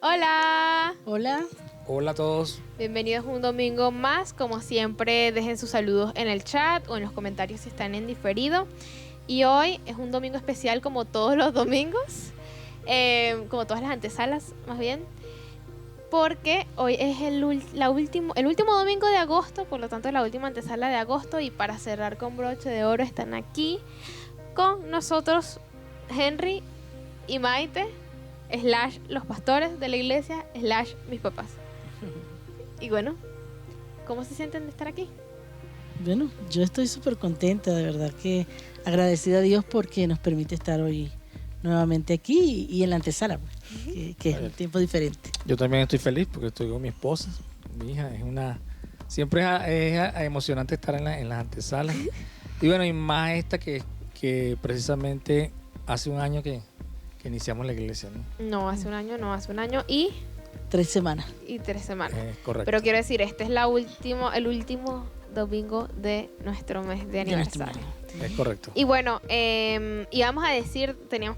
Hola, Hola. Hola a todos. bienvenidos un domingo más. Como siempre, dejen sus saludos en el chat o en los comentarios si están en diferido. Y hoy es un domingo especial como todos los domingos, como todas las antesalas más bien, porque hoy es el último domingo de agosto, por lo tanto la última antesala de agosto, y para cerrar con broche de oro están aquí con nosotros Henry y Maite, / los pastores de la iglesia, / mis papás. Y bueno, ¿cómo se sienten de estar aquí? Bueno, yo estoy súper contenta, de verdad que agradecida a Dios porque nos permite estar hoy nuevamente aquí y en la antesala, pues, que es un tiempo diferente. Yo también estoy feliz porque estoy con mi esposa, mi hija. Siempre es emocionante estar en las antesalas. Y bueno, y más esta que precisamente hace un año que iniciamos la iglesia, ¿no? No, hace un año y 3 semanas. 3 semanas. Correcto. Pero quiero decir, este es el último domingo de nuestro mes de aniversario. Es correcto. Y bueno, teníamos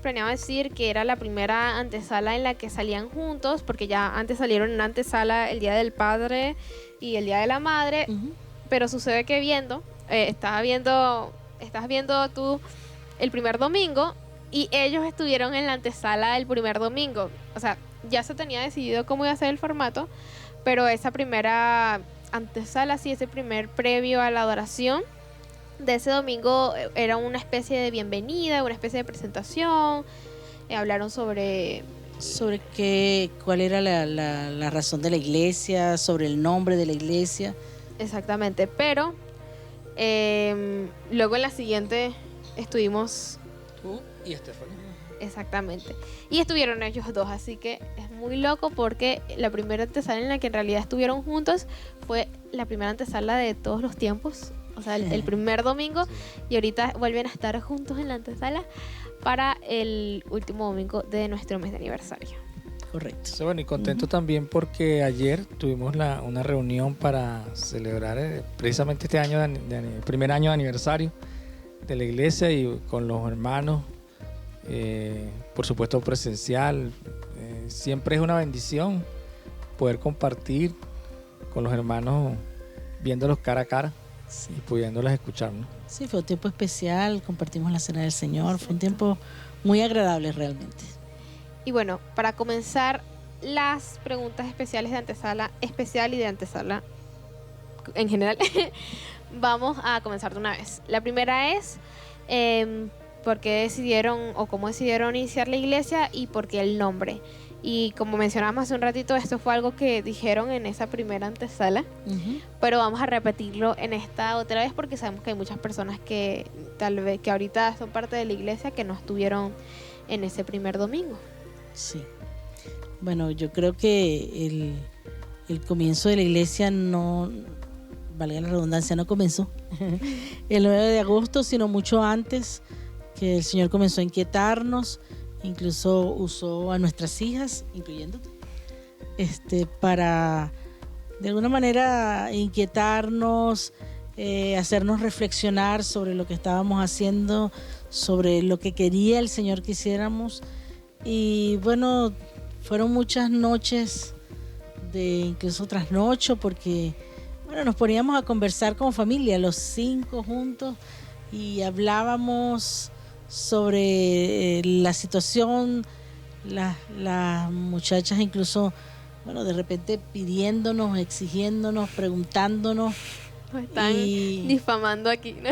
planeado decir que era la primera antesala en la que salían juntos, porque ya antes salieron en una antesala el Día del Padre y el Día de la Madre, pero sucede que estabas viendo tú el primer domingo y ellos estuvieron en la antesala del primer domingo. O sea, ya se tenía decidido cómo iba a ser el formato, pero esa primera antesala, sí, ese primer previo a la adoración de ese domingo era una especie de bienvenida, una especie de presentación. Hablaron sobre cuál era la razón de la iglesia, sobre el nombre de la iglesia. Exactamente, pero luego en la siguiente estuvimos Tú y Estefanía. Exactamente. Y estuvieron ellos dos, así que es muy loco porque la primera antesala en la que en realidad estuvieron juntos fue la primera antesala de todos los tiempos, o sea, el primer domingo, sí. Y ahorita vuelven a estar juntos en la antesala para el último domingo de nuestro mes de aniversario. Correcto. Sí, bueno, y contento también porque ayer tuvimos una reunión para celebrar precisamente este año, el primer año de aniversario de la iglesia, y con los hermanos. Por supuesto presencial. Siempre es una bendición poder compartir con los hermanos, viéndolos cara a cara, sí, y pudiéndolos escuchar, ¿no? Sí, fue un tiempo especial, compartimos la cena del Señor. Exacto. Fue un tiempo muy agradable realmente. Y bueno, para comenzar las preguntas especiales de antesala especial y de antesala en general, vamos a comenzar de una vez. La primera es por qué decidieron o cómo decidieron iniciar la iglesia y por qué el nombre. Y como mencionábamos hace un ratito, esto fue algo que dijeron en esa primera antesala, pero vamos a repetirlo en esta otra vez porque sabemos que hay muchas personas que tal vez que ahorita son parte de la iglesia que no estuvieron en ese primer domingo. Sí. Bueno, yo creo que el comienzo de la iglesia no, valga la redundancia, no comenzó el 9 de agosto, sino mucho antes, que el Señor comenzó a inquietarnos, incluso usó a nuestras hijas, incluyéndote, para de alguna manera inquietarnos, hacernos reflexionar sobre lo que estábamos haciendo, sobre lo que quería el Señor que hiciéramos. Y bueno, fueron muchas noches de incluso trasnocho, porque bueno, nos poníamos a conversar como familia, los 5 juntos, y hablábamos sobre la situación, las muchachas incluso, bueno, de repente pidiéndonos, exigiéndonos, preguntándonos. Nos están difamando aquí, ¿no?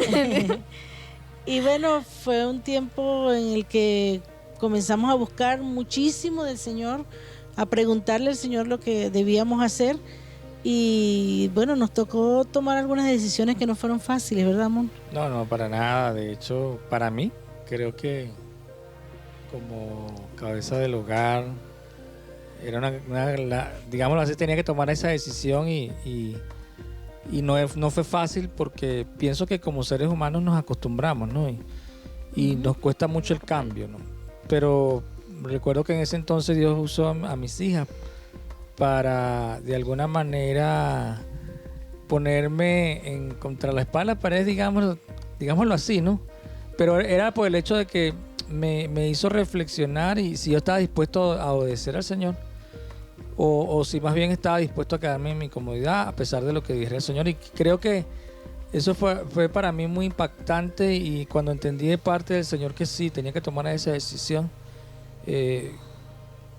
Y bueno, fue un tiempo en el que comenzamos a buscar muchísimo del Señor, a preguntarle al Señor lo que debíamos hacer. Y bueno, nos tocó tomar algunas decisiones que no fueron fáciles, ¿verdad, amor? No, para nada. De hecho, para mí, creo que como cabeza del hogar, era digámoslo así, tenía que tomar esa decisión y no fue fácil, porque pienso que como seres humanos nos acostumbramos, ¿no? Y nos cuesta mucho el cambio, ¿no? Pero recuerdo que en ese entonces Dios usó a mis hijas para de alguna manera ponerme contra la espalda de la pared, digámoslo así, ¿no? Pero era por el hecho de que me hizo reflexionar, y si yo estaba dispuesto a obedecer al Señor, o si más bien estaba dispuesto a quedarme en mi comodidad a pesar de lo que dijera el Señor. Y creo que eso fue para mí muy impactante, y cuando entendí de parte del Señor que sí, tenía que tomar esa decisión,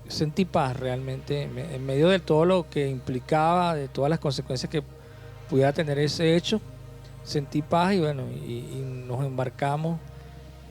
sentí paz realmente en medio de todo lo que implicaba, de todas las consecuencias que pudiera tener ese hecho. Sentí paz, y bueno, y nos embarcamos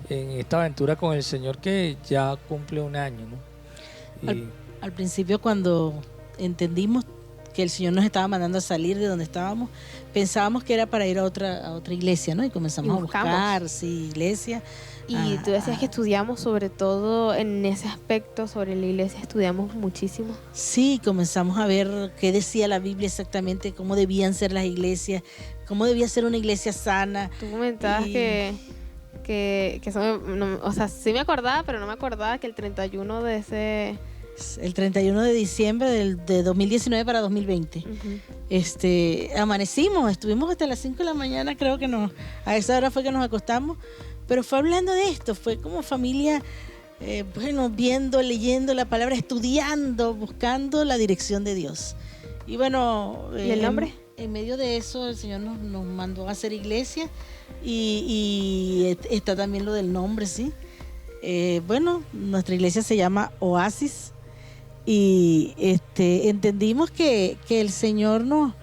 en esta aventura con el Señor que ya cumple un año, ¿no? Al principio, cuando entendimos que el Señor nos estaba mandando a salir de donde estábamos, pensábamos que era para ir a otra iglesia, ¿no? Y comenzamos a buscar, sí, iglesia. Y tú decías que estudiamos, sobre todo en ese aspecto, sobre la iglesia, estudiamos muchísimo. Sí, comenzamos a ver qué decía la Biblia exactamente, cómo debían ser las iglesias, cómo debía ser una iglesia sana. Tú comentabas que eso o sea, sí me acordaba, pero no me acordaba que el 31 de ese... El 31 de diciembre de 2019 para 2020. Amanecimos, estuvimos hasta las 5 de la mañana, creo que a esa hora fue que nos acostamos, pero fue hablando de esto, fue como familia, viendo, leyendo la palabra, estudiando, buscando la dirección de Dios. Y bueno, ¿y el nombre? En medio de eso el Señor nos mandó a hacer iglesia, y está también lo del nombre, ¿sí? Nuestra iglesia se llama Oasis, y entendimos que el Señor nos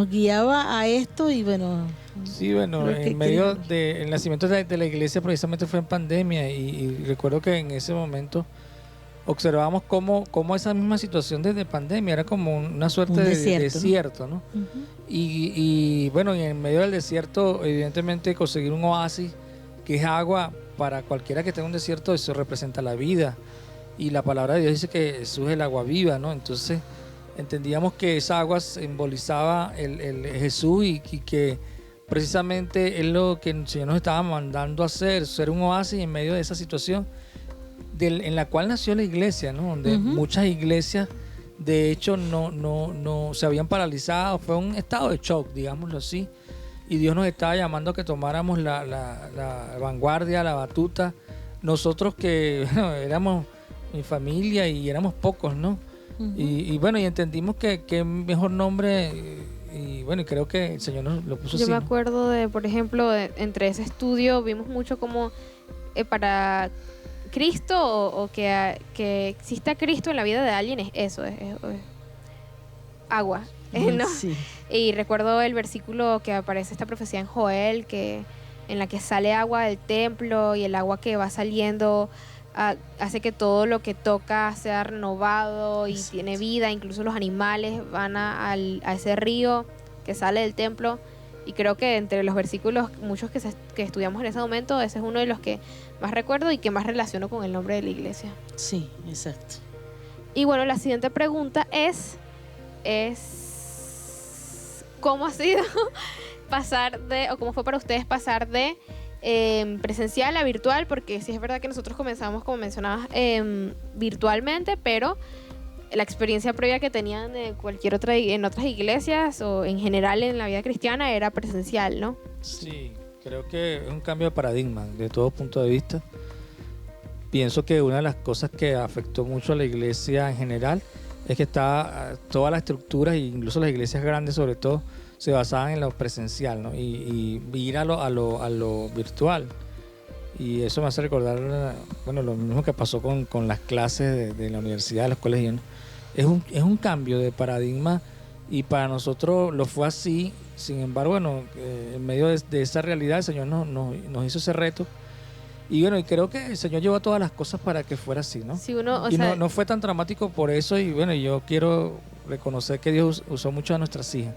guiaba a esto, y bueno... Sí, bueno, en medio del nacimiento de la iglesia precisamente fue en pandemia, y recuerdo que en ese momento observábamos cómo esa misma situación desde pandemia era como una suerte de desierto, ¿no? Uh-huh. Y bueno, y en medio del desierto, evidentemente conseguir un oasis, que es agua, para cualquiera que tenga un desierto, eso representa la vida, y la palabra de Dios dice que Jesús es el agua viva, ¿no? Entonces entendíamos que esa agua simbolizaba el Jesús, y que precisamente es lo que el Señor nos estaba mandando a hacer, ser un oasis en medio de esa situación en la cual nació la iglesia, ¿no? Donde uh-huh. muchas iglesias de hecho no se habían paralizado, fue un estado de shock, digámoslo así, y Dios nos estaba llamando a que tomáramos la vanguardia, la batuta, nosotros que éramos mi familia y éramos pocos, ¿no? Uh-huh. Y entendimos que mejor nombre, y bueno, creo que el Señor nos lo puso así. Yo me acuerdo de, por ejemplo, entre ese estudio vimos mucho como para Cristo o que exista Cristo en la vida de alguien, es eso, es agua, ¿no? Sí. Y recuerdo el versículo que aparece esta profecía en Joel, en la que sale agua del templo, y el agua que va saliendo hace que todo lo que toca sea renovado y sí, tiene vida. Incluso los animales van a ese río que sale del templo. Y creo que entre los versículos, muchos que estudiamos en ese momento, ese es uno de los que más recuerdo y que más relaciono con el nombre de la iglesia. Sí, exacto. Y bueno, la siguiente pregunta es ¿cómo ha sido cómo fue para ustedes pasar de presencial a virtual? Porque sí es verdad que nosotros comenzamos, como mencionabas, virtualmente, pero la experiencia previa que tenían en otras iglesias o en general en la vida cristiana era presencial, ¿no? Sí, creo que es un cambio de paradigma de todo punto de vista. Pienso que una de las cosas que afectó mucho a la iglesia en general es que todas las estructuras, incluso las iglesias grandes sobre todo, se basaban en lo presencial, ¿no? Y ir a lo virtual. Y eso me hace recordar lo mismo que pasó con las clases de la universidad, de los colegios, ¿no? Es un cambio de paradigma, y para nosotros lo fue así. Sin embargo, en medio de esa realidad el Señor nos hizo ese reto, y creo que el Señor llevó todas las cosas para que fuera así, ¿no? Sí, no fue tan dramático por eso, y yo quiero reconocer que Dios usó mucho a nuestras hijas,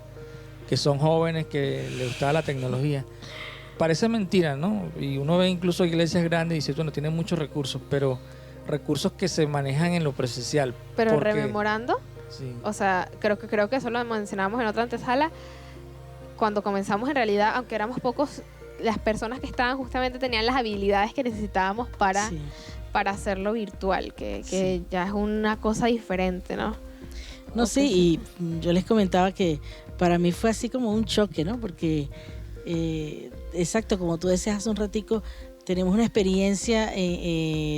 que son jóvenes, que les gustaba la tecnología. Parece mentira, ¿no? Y uno ve incluso iglesias grandes y dice, tienen muchos recursos, pero recursos que se manejan en lo presencial. Pero rememorando, sí. O sea, creo que eso lo mencionábamos en otra antesala, cuando comenzamos en realidad, aunque éramos pocos, las personas que estaban justamente tenían las habilidades que necesitábamos para hacerlo virtual, que ya es una cosa diferente, ¿no? No, sí, y yo les comentaba que para mí fue así como un choque, ¿no? Porque, exacto, como tú decías hace un ratico, tenemos una experiencia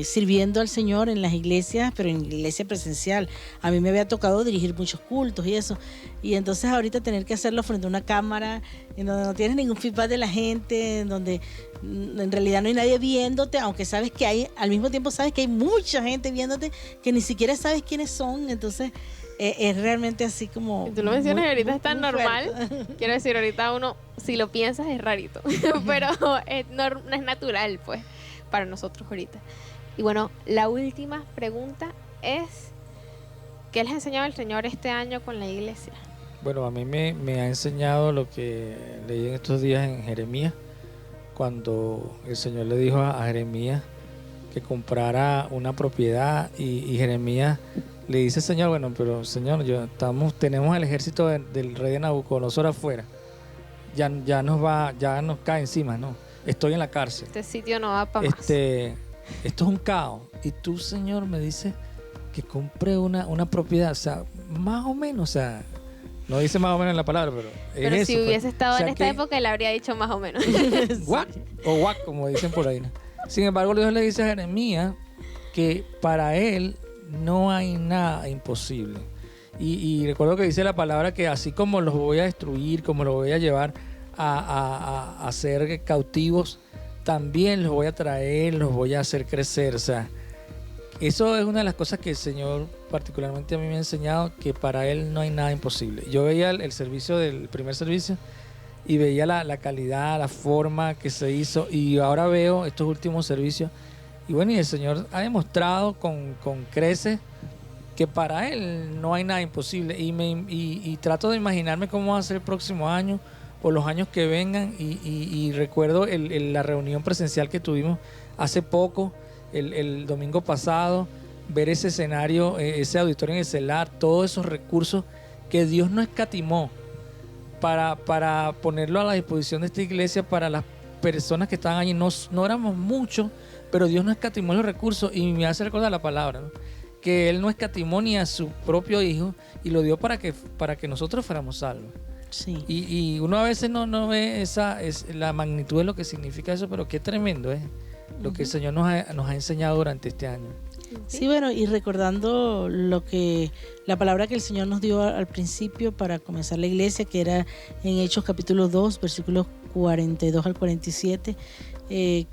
sirviendo al Señor en las iglesias, pero en la iglesia presencial. A mí me había tocado dirigir muchos cultos y eso. Y entonces ahorita tener que hacerlo frente a una cámara, en donde no tienes ningún feedback de la gente, en donde en realidad no hay nadie viéndote, aunque sabes que hay, al mismo tiempo sabes que hay mucha gente viéndote que ni siquiera sabes quiénes son. Entonces es realmente así como... Tú lo mencionas y ahorita muy, es tan muy normal. fuerte. Quiero decir, ahorita uno, si lo piensas, es rarito. Pero no es natural, pues, para nosotros ahorita. Y bueno, la última pregunta es: ¿qué les ha enseñado el Señor este año con la iglesia? Bueno, a mí me ha enseñado lo que leí en estos días en Jeremías, cuando el Señor le dijo a Jeremías que comprara una propiedad y Jeremías le dice: Señor, bueno, pero Señor, tenemos el ejército del rey de Nabucodonosor afuera, ya nos cae encima, ¿no? Estoy en la cárcel. Este sitio no va para más. Esto es un caos. Y tú, Señor, me dices que compré una propiedad, o sea, más o menos, o sea, no dice más o menos en la palabra, pero Pero es si eso, hubiese estado o sea, en esta época, él habría dicho más o menos. ¿what? O what, como dicen por ahí, ¿no? Sin embargo, Dios le dice a Jeremías que para él no hay nada imposible. Y recuerdo que dice la palabra que así como los voy a destruir, como los voy a llevar a ser cautivos, también los voy a traer, los voy a hacer crecer. O sea, eso es una de las cosas que el Señor particularmente a mí me ha enseñado, que para Él no hay nada imposible. Yo veía el servicio del primer servicio y veía la calidad, la forma que se hizo, y ahora veo estos últimos servicios y bueno, y el Señor ha demostrado con creces que para Él no hay nada imposible, y trato de imaginarme cómo va a ser el próximo año o los años que vengan, y recuerdo la reunión presencial que tuvimos hace poco, el domingo pasado, ver ese escenario, ese auditorio en el CELAR, todos esos recursos que Dios no escatimó para ponerlo a la disposición de esta iglesia para las personas que estaban allí. No éramos muchos, pero Dios no escatimó los recursos, y me hace recordar la palabra, ¿no? Que Él no escatimó ni a su propio Hijo y lo dio para que nosotros fuéramos salvos. Sí. Y uno a veces no ve la magnitud de lo que significa eso, pero qué tremendo es lo que el Señor nos ha enseñado durante este año. Sí, bueno, y recordando la palabra que el Señor nos dio al principio para comenzar la iglesia, que era en Hechos capítulo 2, versículos 42 al 47,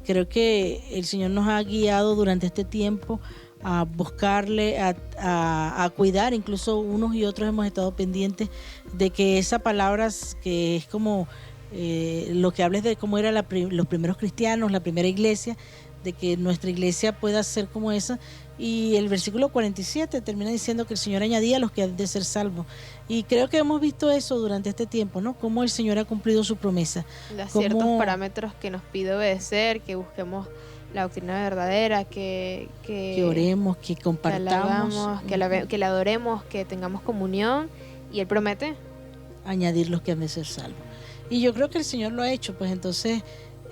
creo que el Señor nos ha guiado durante este tiempo a buscarle, a cuidar. Incluso unos y otros hemos estado pendientes de que esa palabra, que es como lo que hables de cómo eran los primeros cristianos, la primera iglesia, de que nuestra iglesia pueda ser como esa. Y el versículo 47 termina diciendo que el Señor añadía a los que han de ser salvos. Y creo que hemos visto eso durante este tiempo, ¿no? Cómo el Señor ha cumplido su promesa. Ciertos parámetros que nos pide obedecer, que busquemos la doctrina verdadera, que oremos, que compartamos, que la adoremos, que tengamos comunión. Y Él promete añadir los que han de ser salvos. Y yo creo que el Señor lo ha hecho, pues entonces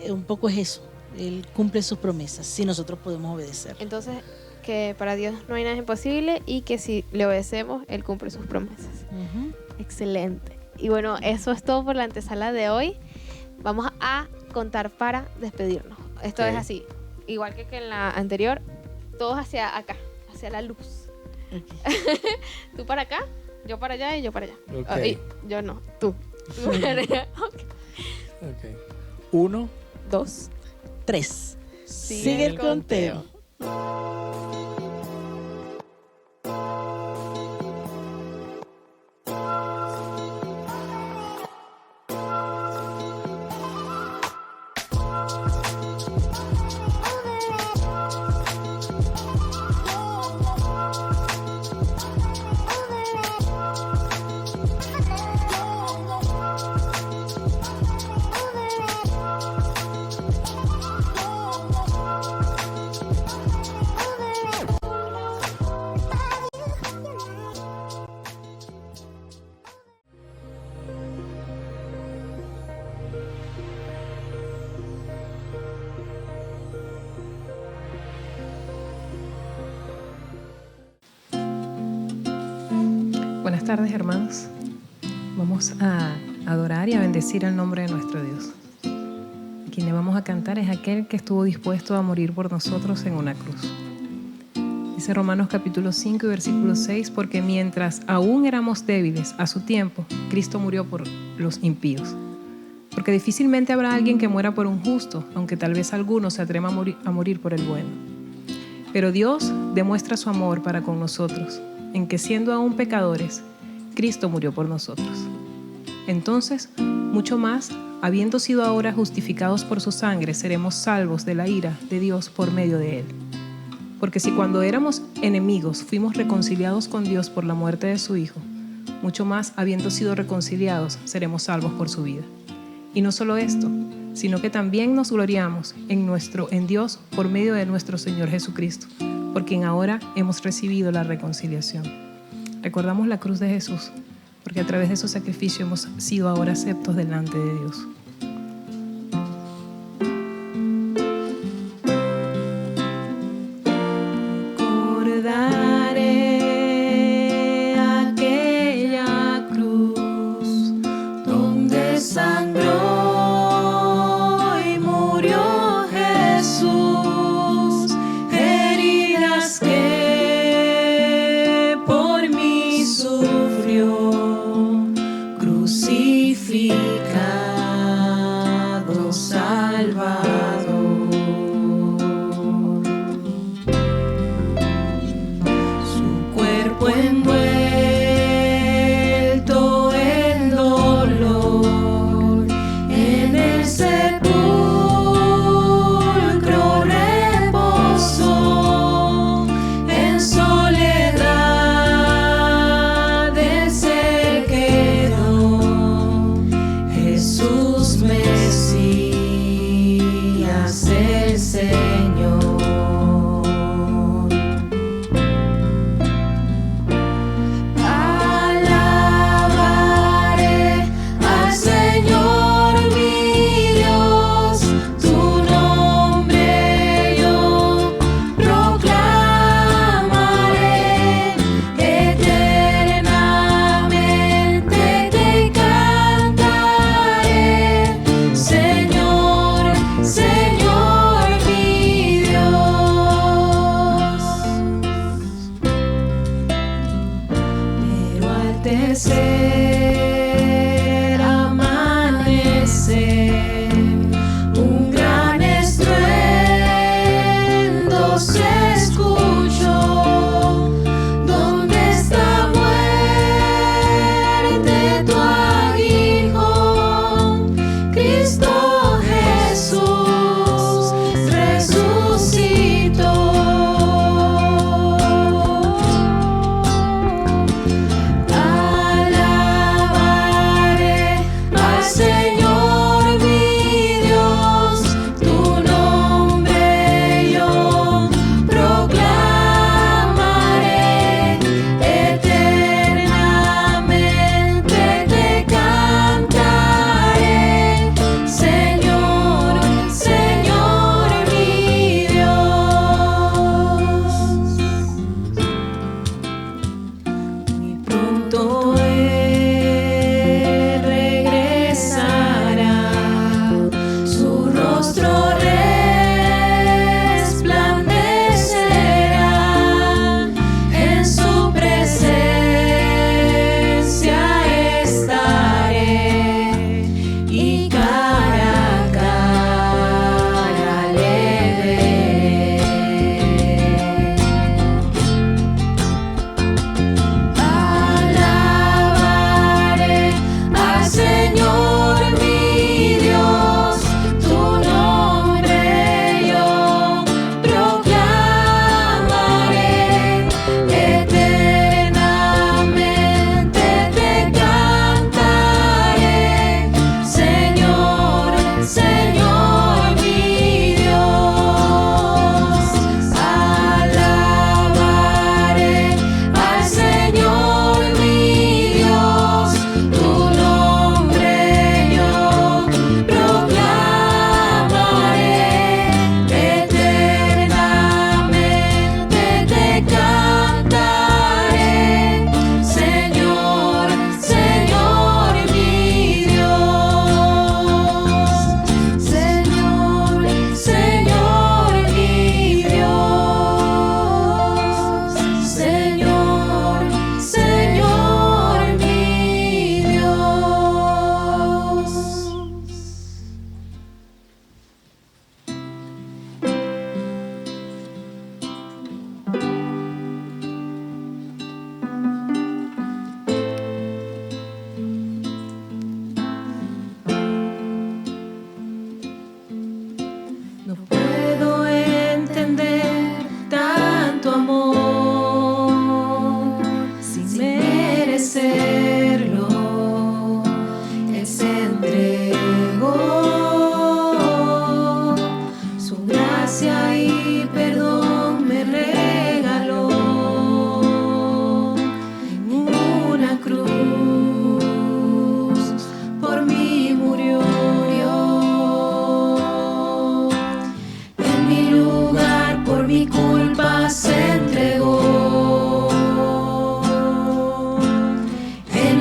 un poco es eso. Él cumple sus promesas, si nosotros podemos obedecer. Entonces, que para Dios no hay nada imposible, y que si le obedecemos, Él cumple sus promesas. Excelente. Y bueno, eso es todo por la antesala de hoy. Vamos a contar para despedirnos. Esto es así, igual que en la anterior, todos hacia acá, hacia la luz. Tú para acá, yo para allá y yo para allá. Yo no, tú para allá. Okay. 1, 2, 3. Sigue el conteo. Buenas tardes, hermanos. Vamos a adorar y a bendecir el nombre de nuestro Dios. quien le vamos a cantar es aquel que estuvo dispuesto a morir por nosotros en una cruz. Dice Romanos capítulo 5 y versículo 6, porque mientras aún éramos débiles a su tiempo, Cristo murió por los impíos. Porque difícilmente habrá alguien que muera por un justo, aunque tal vez alguno se atreva a morir por el bueno. Pero Dios demuestra su amor para con nosotros, en que siendo aún pecadores, Cristo murió por nosotros. Entonces, mucho más, habiendo sido ahora justificados por su sangre, seremos salvos de la ira de Dios por medio de él. Porque si cuando éramos enemigos fuimos reconciliados con Dios por la muerte de su Hijo, mucho más, habiendo sido reconciliados, seremos salvos por su vida. Y no solo esto, sino que también nos gloriamos en Dios por medio de nuestro Señor Jesucristo, por quien ahora hemos recibido la reconciliación. Recordamos la cruz de Jesús, porque a través de su sacrificio hemos sido ahora aceptos delante de Dios. Recordaré aquella cruz donde sangró y murió Jesús, heridas que por mí sufrió, crucificado, Salvador. Envuelto en dolor, en el sepulcro reposó, en soledad él se quedó. Jesús Mesías, el Señor. Tercer amanecer, un gran estruendo se escuchó. ¿Dónde está muerte tu aguijón? Cristo Jesús resucitó. La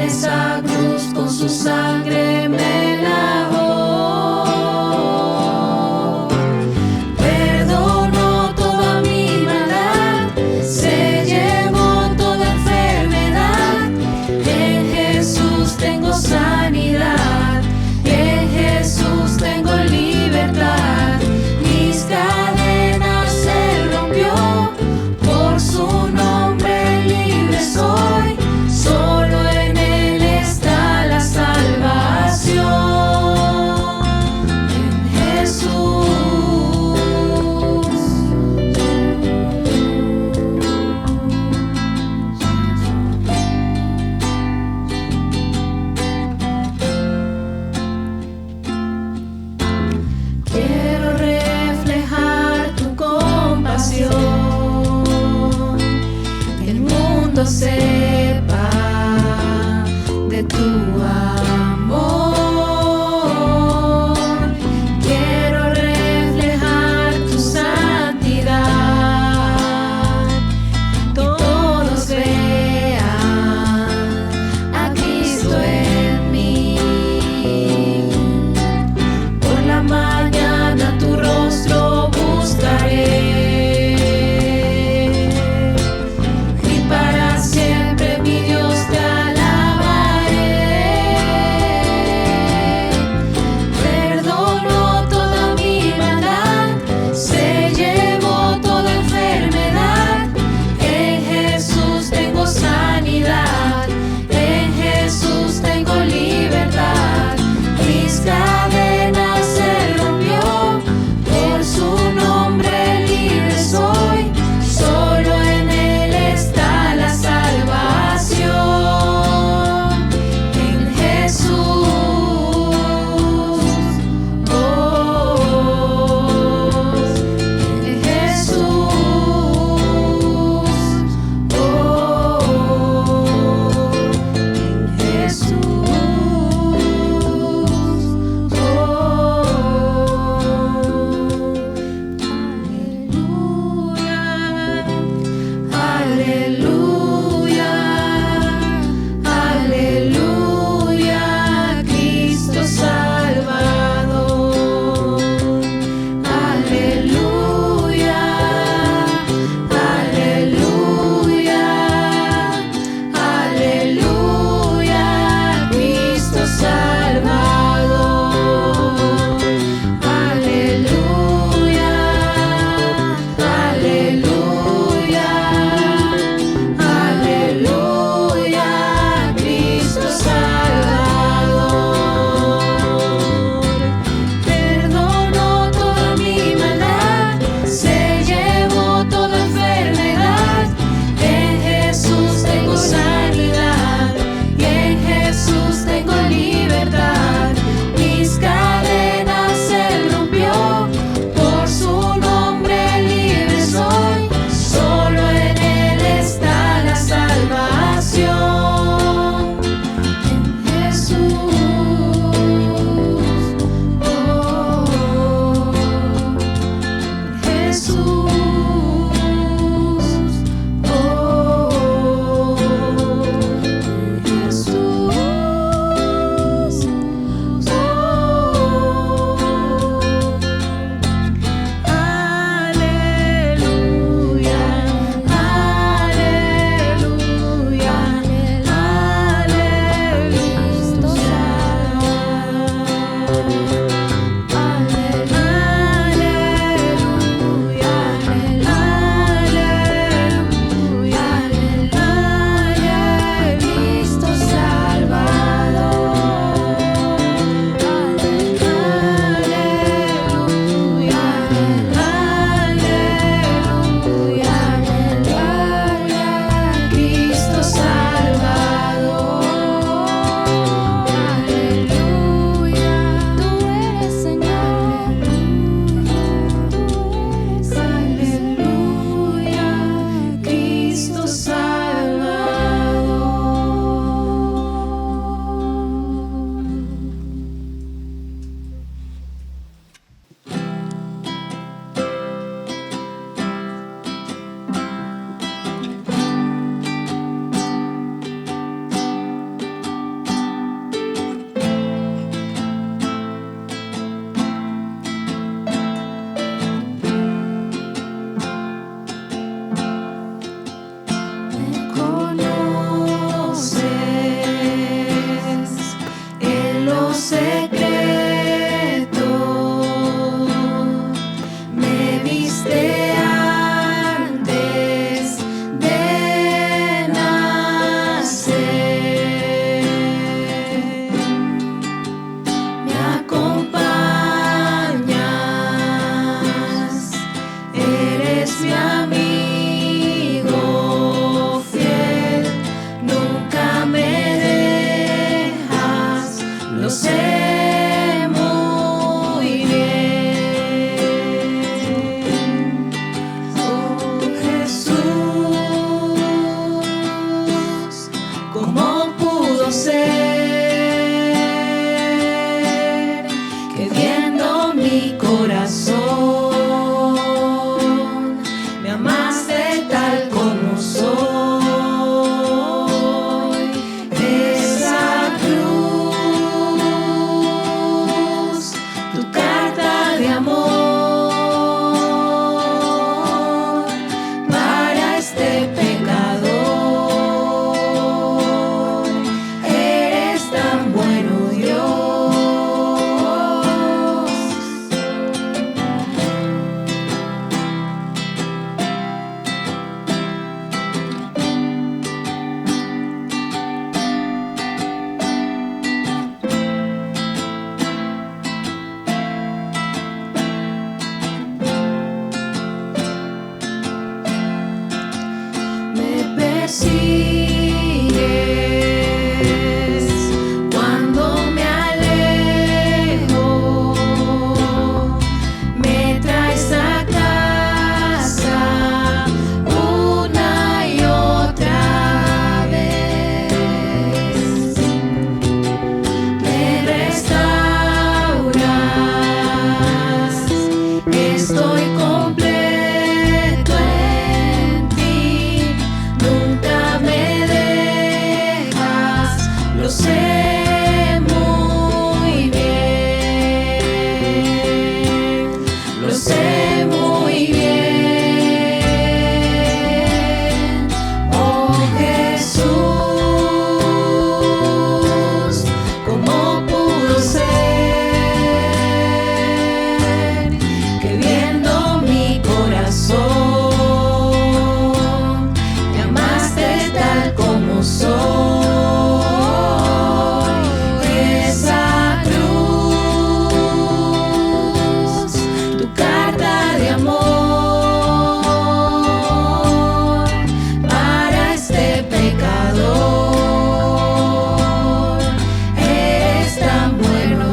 esa cruz con su sangre me lavó. Perdonó toda mi maldad, se llevó toda enfermedad. En Jesús tengo sanidad, en Jesús tengo libertad. Mis cadenas se rompió, por su nombre libre soy. Solo en Él está la salvación. En Jesús. sé muy bien, lo sé muy bien. Oh Jesús, ¿cómo pudo ser que viendo mi corazón me amaste tal como soy? Esa cruz, tu carta de amor para este pecador. Eres tan bueno,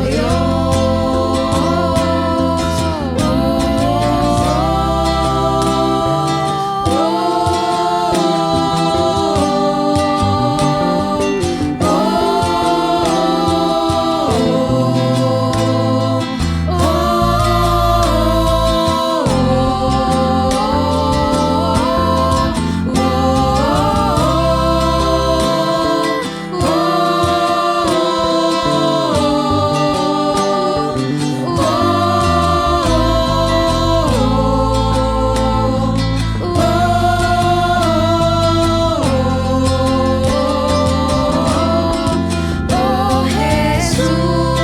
oh Jesús,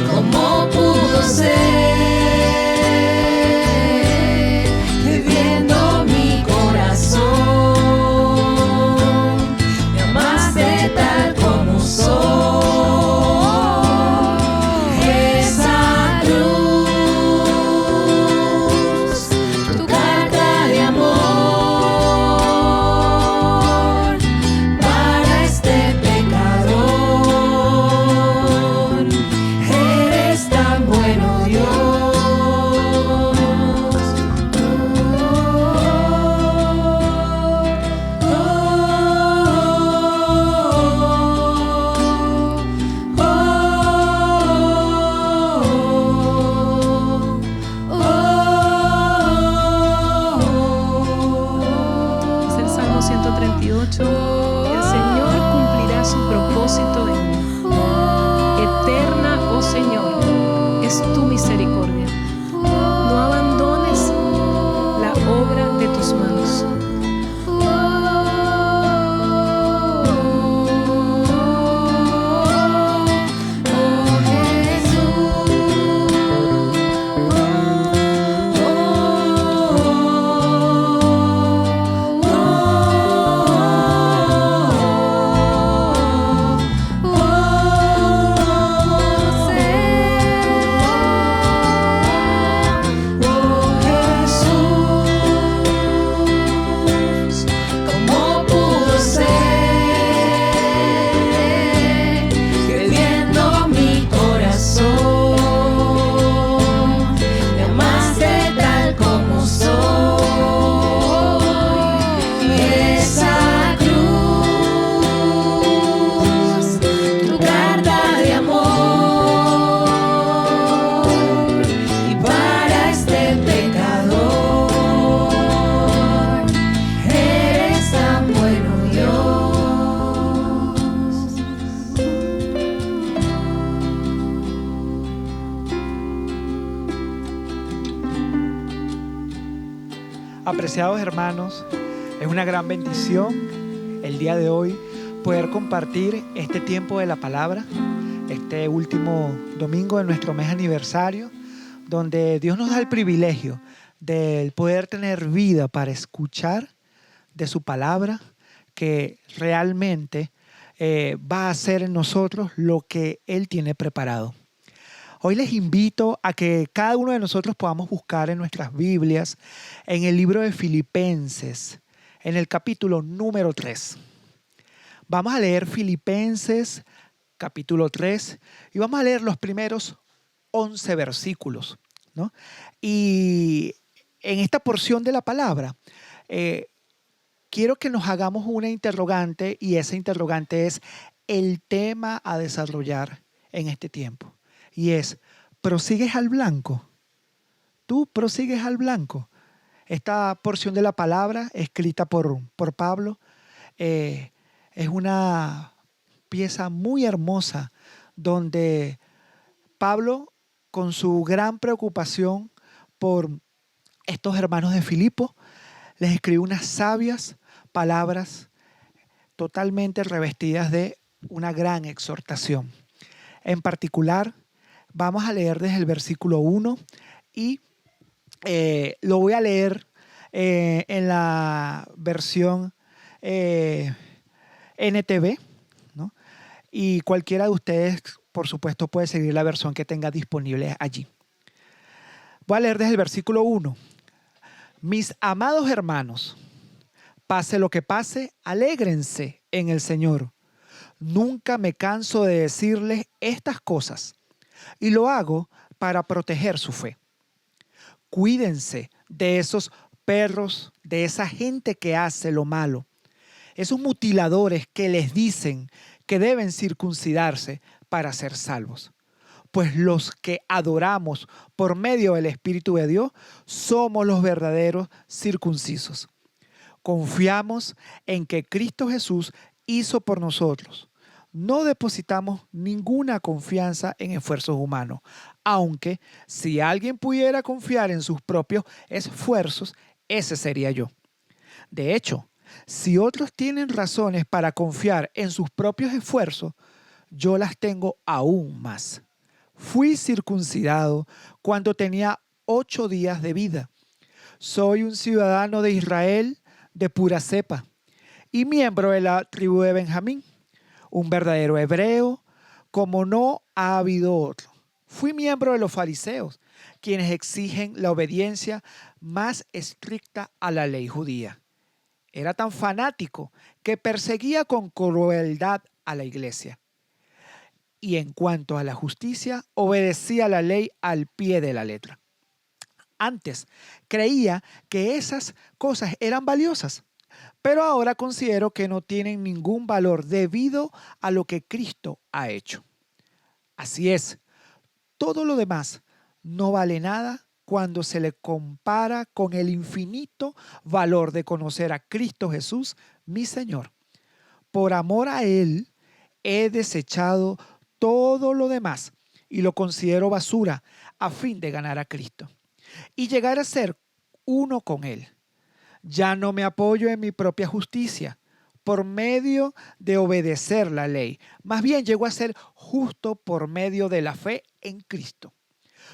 ¿cómo pudo ser que viendo mi corazón me amaste tal como soy? Esa cruz, tu carta de amor para este pecador. Eres tan bueno, Es el Salmo 138. El Señor cumplirá su propósito en mí. Eterna, oh Señor, es tu misericordia. No abandones la obra de tus manos. oh Jesús, ¿cómo pudo ser que viendo mi corazón me amaste tal como soy? Esa cruz, tu carta de amor y para este pecador. Eres tan bueno, Dios. Apreciados hermanos, es una gran bendición el día de hoy poder compartir este tiempo de la palabra, este último domingo de nuestro mes aniversario, donde Dios nos da el privilegio de poder tener vida para escuchar de su palabra, que realmente va a hacer en nosotros lo que Él tiene preparado. Hoy les invito a que cada uno de nosotros podamos buscar en nuestras Biblias, en el libro de Filipenses, en el capítulo número 3. Vamos a leer Filipenses capítulo 3 y vamos a leer los primeros 11 versículos, ¿no? Y en esta porción de la palabra, quiero que nos hagamos una interrogante, y esa interrogante es el tema a desarrollar en este tiempo. Y es, ¿prosigues al blanco? ¿Tú prosigues al blanco? Esta porción de la palabra escrita por Pablo es una pieza muy hermosa donde Pablo, con su gran preocupación por estos hermanos de Filipo, les escribe unas sabias palabras totalmente revestidas de una gran exhortación. En particular, vamos a leer desde el versículo 1 y lo voy a leer en la versión NTV, ¿no? Y cualquiera de ustedes, por supuesto, puede seguir la versión que tenga disponible allí. Voy a leer desde el versículo 1. Mis amados hermanos, pase lo que pase, alégrense en el Señor. Nunca me canso de decirles estas cosas y lo hago para proteger su fe. Cuídense de esos perros, de esa gente que hace lo malo, esos mutiladores que les dicen que deben circuncidarse para ser salvos. Pues los que adoramos por medio del Espíritu de Dios somos los verdaderos circuncisos. Confiamos en que Cristo Jesús hizo por nosotros. No depositamos ninguna confianza en esfuerzos humanos, aunque si alguien pudiera confiar en sus propios esfuerzos, ese sería yo. De hecho, si otros tienen razones para confiar en sus propios esfuerzos, yo las tengo aún más. Fui circuncidado cuando tenía 8 días de vida. Soy un ciudadano de Israel de pura cepa y miembro de la tribu de Benjamín, un verdadero hebreo como no ha habido otro. Fui miembro de los fariseos, quienes exigen la obediencia más estricta a la ley judía. Era tan fanático que perseguía con crueldad a la iglesia. Y en cuanto a la justicia, obedecía la ley al pie de la letra. Antes creía que esas cosas eran valiosas, pero ahora considero que no tienen ningún valor debido a lo que Cristo ha hecho. Así es, todo lo demás no vale nada cuando se le compara con el infinito valor de conocer a Cristo Jesús, mi Señor. Por amor a Él, he desechado todo lo demás y lo considero basura a fin de ganar a Cristo y llegar a ser uno con Él. Ya no me apoyo en mi propia justicia por medio de obedecer la ley. Más bien llego a ser justo por medio de la fe en Cristo.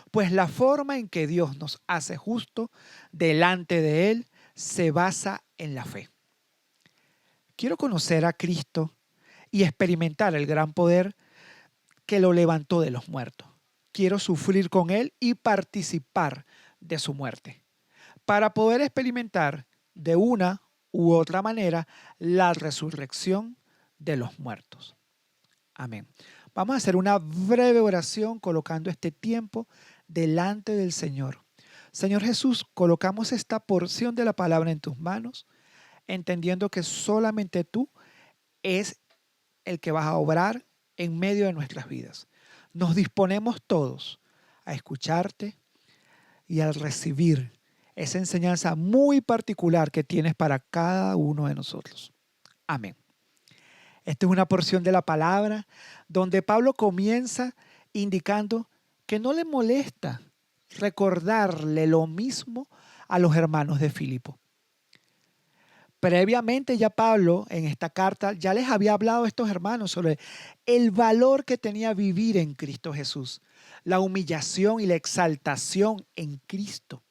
Pues la forma en que Dios nos hace justo delante de Él se basa en la fe. Quiero conocer a Cristo y experimentar el gran poder que lo levantó de los muertos. Quiero sufrir con Él y participar de su muerte, para poder experimentar de una u otra manera la resurrección de los muertos. Amén. Vamos a hacer una breve oración colocando este tiempo delante del Señor. Señor Jesús, colocamos esta porción de la palabra en tus manos, entendiendo que solamente tú es el que vas a obrar en medio de nuestras vidas. Nos disponemos todos a escucharte y a recibir esa enseñanza muy particular que tienes para cada uno de nosotros. Amén. Esta es una porción de la palabra donde Pablo comienza indicando que no le molesta recordarle lo mismo a los hermanos de Filipo. Previamente ya Pablo en esta carta ya les había hablado a estos hermanos sobre el valor que tenía vivir en Cristo Jesús, la humillación y la exaltación en Cristo,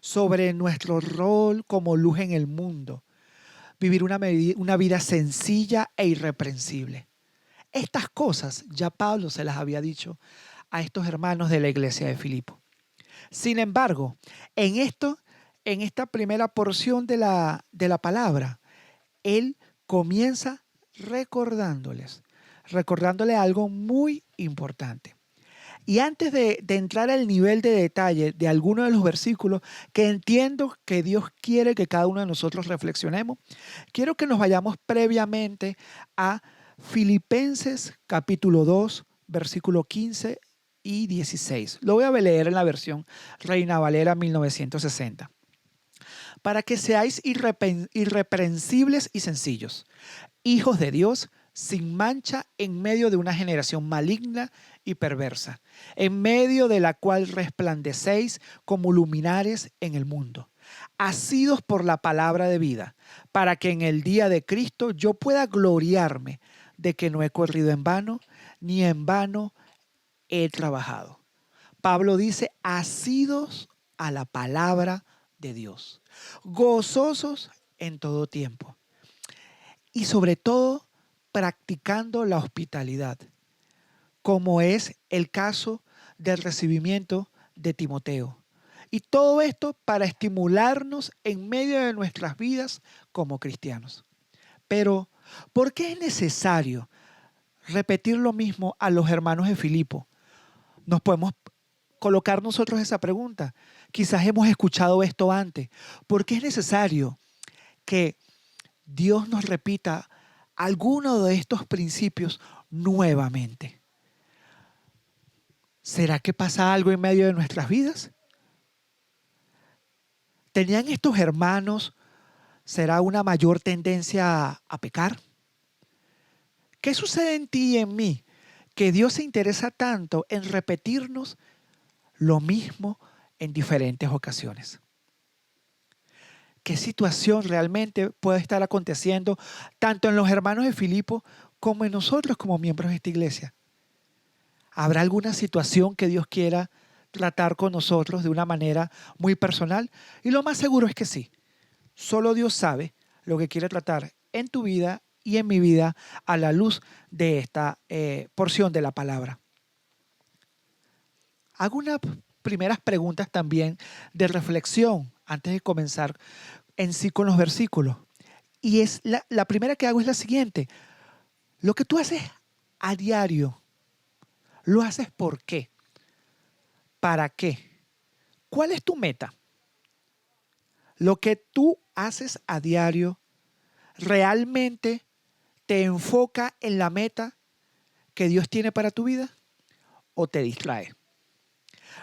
sobre nuestro rol como luz en el mundo, vivir una vida sencilla e irreprensible. Estas cosas ya Pablo se las había dicho a estos hermanos de la iglesia de Filipo. Sin embargo, en esta primera porción de la palabra, él comienza recordándoles algo muy importante. Y antes de entrar al nivel de detalle de algunos de los versículos que entiendo que Dios quiere que cada uno de nosotros reflexionemos, quiero que nos vayamos previamente a Filipenses capítulo 2, versículo 15 y 16. Lo voy a leer en la versión Reina Valera 1960. Para que seáis irreprensibles y sencillos, hijos de Dios, sin mancha en medio de una generación maligna y perversa, en medio de la cual resplandecéis como luminares en el mundo, asidos por la palabra de vida, para que en el día de Cristo yo pueda gloriarme de que no he corrido en vano, ni en vano he trabajado. Pablo dice, asidos a la palabra de Dios, gozosos en todo tiempo y sobre todo practicando la hospitalidad, como es el caso del recibimiento de Timoteo. Y todo esto para estimularnos en medio de nuestras vidas como cristianos. Pero, ¿por qué es necesario repetir lo mismo a los hermanos de Filipo? Nos podemos colocar nosotros esa pregunta. Quizás hemos escuchado esto antes. ¿Por qué es necesario que Dios nos repita alguno de estos principios nuevamente? ¿Será que pasa algo en medio de nuestras vidas? ¿Tenían estos hermanos, será una mayor tendencia a pecar? ¿Qué sucede en ti y en mí? Que Dios se interesa tanto en repetirnos lo mismo en diferentes ocasiones. ¿Qué situación realmente puede estar aconteciendo tanto en los hermanos de Filipo como en nosotros como miembros de esta iglesia? ¿Habrá alguna situación que Dios quiera tratar con nosotros de una manera muy personal? Y lo más seguro es que sí. Solo Dios sabe lo que quiere tratar en tu vida y en mi vida a la luz de esta porción de la palabra. Hago unas primeras preguntas también de reflexión antes de comenzar en sí con los versículos. Y es la primera que hago es la siguiente. Lo que tú haces a diario, ¿lo haces por qué? ¿Para qué? ¿Cuál es tu meta? Lo que tú haces a diario realmente te enfoca en la meta que Dios tiene para tu vida o te distrae.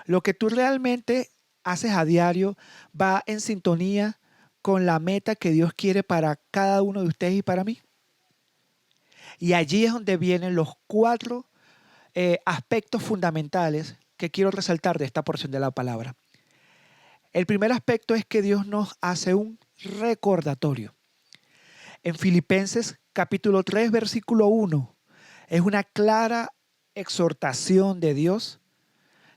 Lo que tú realmente haces a diario va en sintonía con la meta que Dios quiere para cada uno de ustedes y para mí. Y allí es donde vienen los 4 aspectos fundamentales que quiero resaltar de esta porción de la palabra. El primer aspecto es que Dios nos hace un recordatorio. En Filipenses capítulo 3, versículo 1, es una clara exhortación de Dios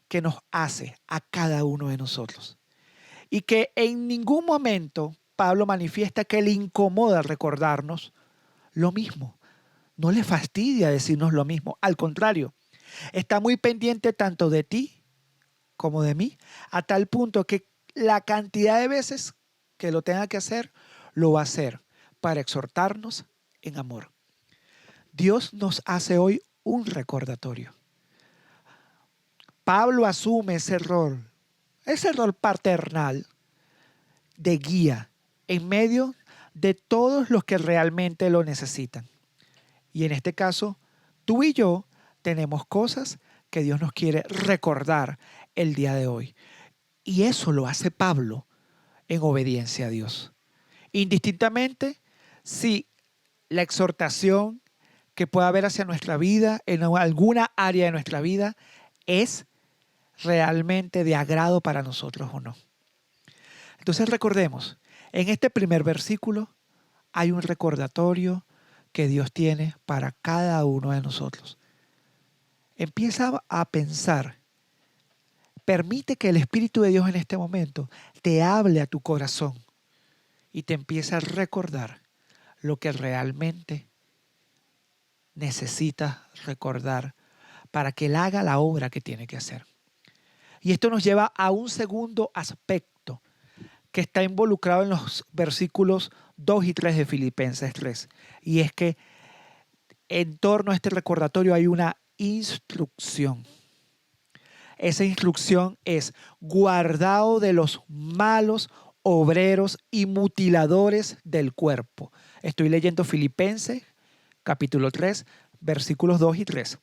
que nos hace a cada uno de nosotros. Y que en ningún momento Pablo manifiesta que le incomoda recordarnos lo mismo. No le fastidia decirnos lo mismo. Al contrario, está muy pendiente tanto de ti como de mí, a tal punto que la cantidad de veces que lo tenga que hacer, lo va a hacer para exhortarnos en amor. Dios nos hace hoy un recordatorio. Pablo asume ese rol paternal de guía en medio de todos los que realmente lo necesitan. Y en este caso, tú y yo tenemos cosas que Dios nos quiere recordar el día de hoy. Y eso lo hace Pablo en obediencia a Dios. Indistintamente si la exhortación que pueda haber hacia nuestra vida, en alguna área de nuestra vida, es realmente de agrado para nosotros o no. Entonces recordemos, en este primer versículo hay un recordatorio que Dios tiene para cada uno de nosotros. Empieza a pensar, permite que el Espíritu de Dios en este momento te hable a tu corazón y te empiece a recordar lo que realmente necesitas recordar para que Él haga la obra que tiene que hacer. Y esto nos lleva a un segundo aspecto que está involucrado en los versículos 2 y 3 de Filipenses 3. Y es que en torno a este recordatorio hay una instrucción. Esa instrucción es: guardaos de los malos obreros y mutiladores del cuerpo. Estoy leyendo Filipenses capítulo 3, versículos 2 y 3.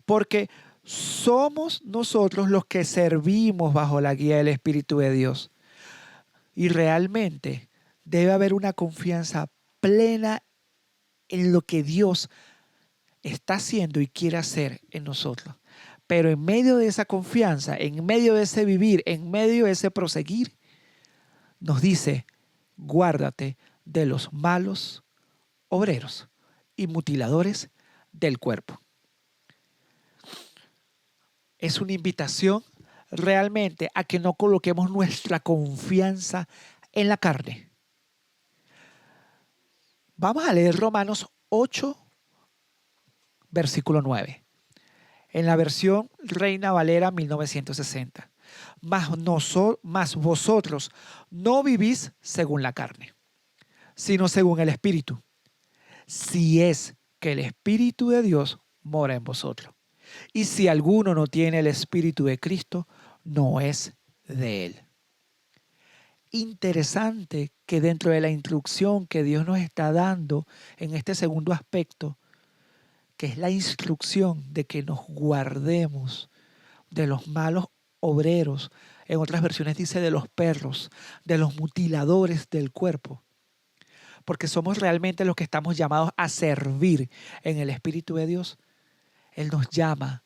Porque somos nosotros los que servimos bajo la guía del Espíritu de Dios. Y realmente debe haber una confianza plena en lo que Dios está haciendo y quiere hacer en nosotros. Pero en medio de esa confianza, en medio de ese vivir, en medio de ese proseguir, nos dice, guárdate de los malos obreros y mutiladores del cuerpo. Es una invitación realmente a que no coloquemos nuestra confianza en la carne. Vamos a leer Romanos 8, versículo 9. En la versión Reina Valera 1960. Mas vosotros no vivís según la carne, sino según el Espíritu. Si es que el Espíritu de Dios mora en vosotros. Y si alguno no tiene el Espíritu de Cristo, no es de él. Interesante que dentro de la instrucción que Dios nos está dando en este segundo aspecto, que es la instrucción de que nos guardemos de los malos obreros, en otras versiones dice de los perros, de los mutiladores del cuerpo, porque somos realmente los que estamos llamados a servir en el Espíritu de Dios. Él nos llama,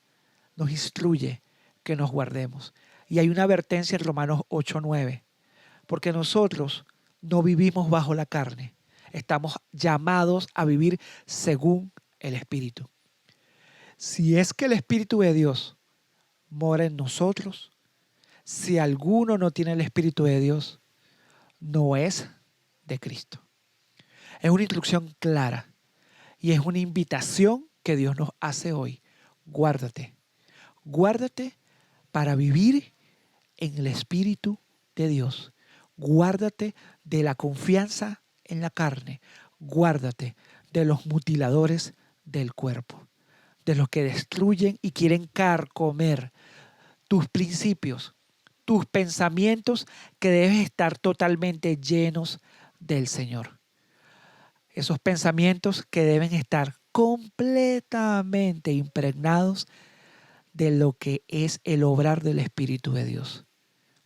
nos instruye que nos guardemos. Y hay una advertencia en Romanos 8:9, porque nosotros no vivimos bajo la carne, estamos llamados a vivir según el Espíritu. Si es que el Espíritu de Dios mora en nosotros, si alguno no tiene el Espíritu de Dios, no es de Cristo. Es una instrucción clara y es una invitación que Dios nos hace hoy. Guárdate, guárdate para vivir en el Espíritu de Dios. Guárdate de la confianza en la carne. Guárdate de los mutiladores del cuerpo, de los que destruyen y quieren carcomer tus principios, tus pensamientos que deben estar totalmente llenos del Señor. Esos pensamientos que deben estar completamente impregnados de lo que es el obrar del Espíritu de Dios.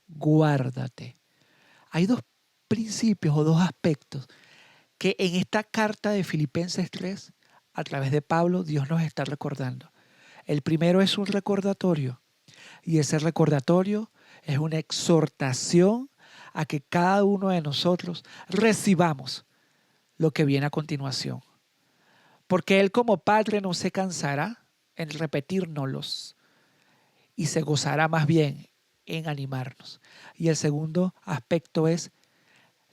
Guárdate. Hay dos principios o dos aspectos que en esta carta de Filipenses 3, a través de Pablo, Dios nos está recordando. El primero es un recordatorio, y ese recordatorio es una exhortación a que cada uno de nosotros recibamos lo que viene a continuación. Porque Él como Padre no se cansará en repetírnoslos y se gozará más bien en animarnos. Y el segundo aspecto es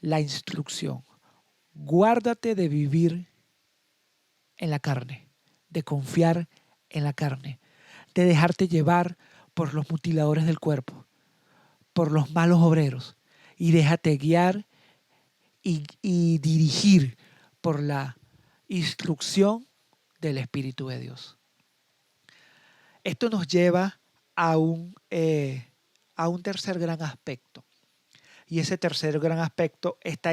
la instrucción. Guárdate de vivir en la carne, de confiar en la carne, de dejarte llevar por los mutiladores del cuerpo, por los malos obreros, y déjate guiar y dirigir por la instrucción del Espíritu de Dios. Esto nos lleva a un tercer gran aspecto. Y ese tercer gran aspecto está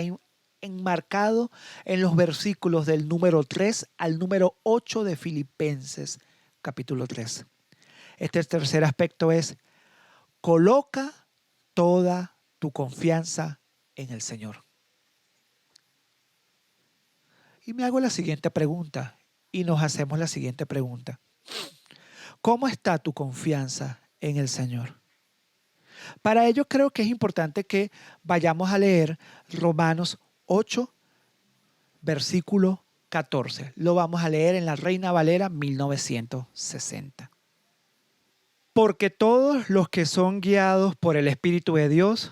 enmarcado en los versículos del número 3 al número 8 de Filipenses, capítulo 3. Este tercer aspecto es: coloca toda tu confianza en el Señor. Y me hago la siguiente pregunta, y nos hacemos la siguiente pregunta. ¿Cómo está tu confianza en el Señor? Para ello creo que es importante que vayamos a leer Romanos 8, versículo 14. Lo vamos a leer en la Reina Valera 1960. Porque todos los que son guiados por el Espíritu de Dios,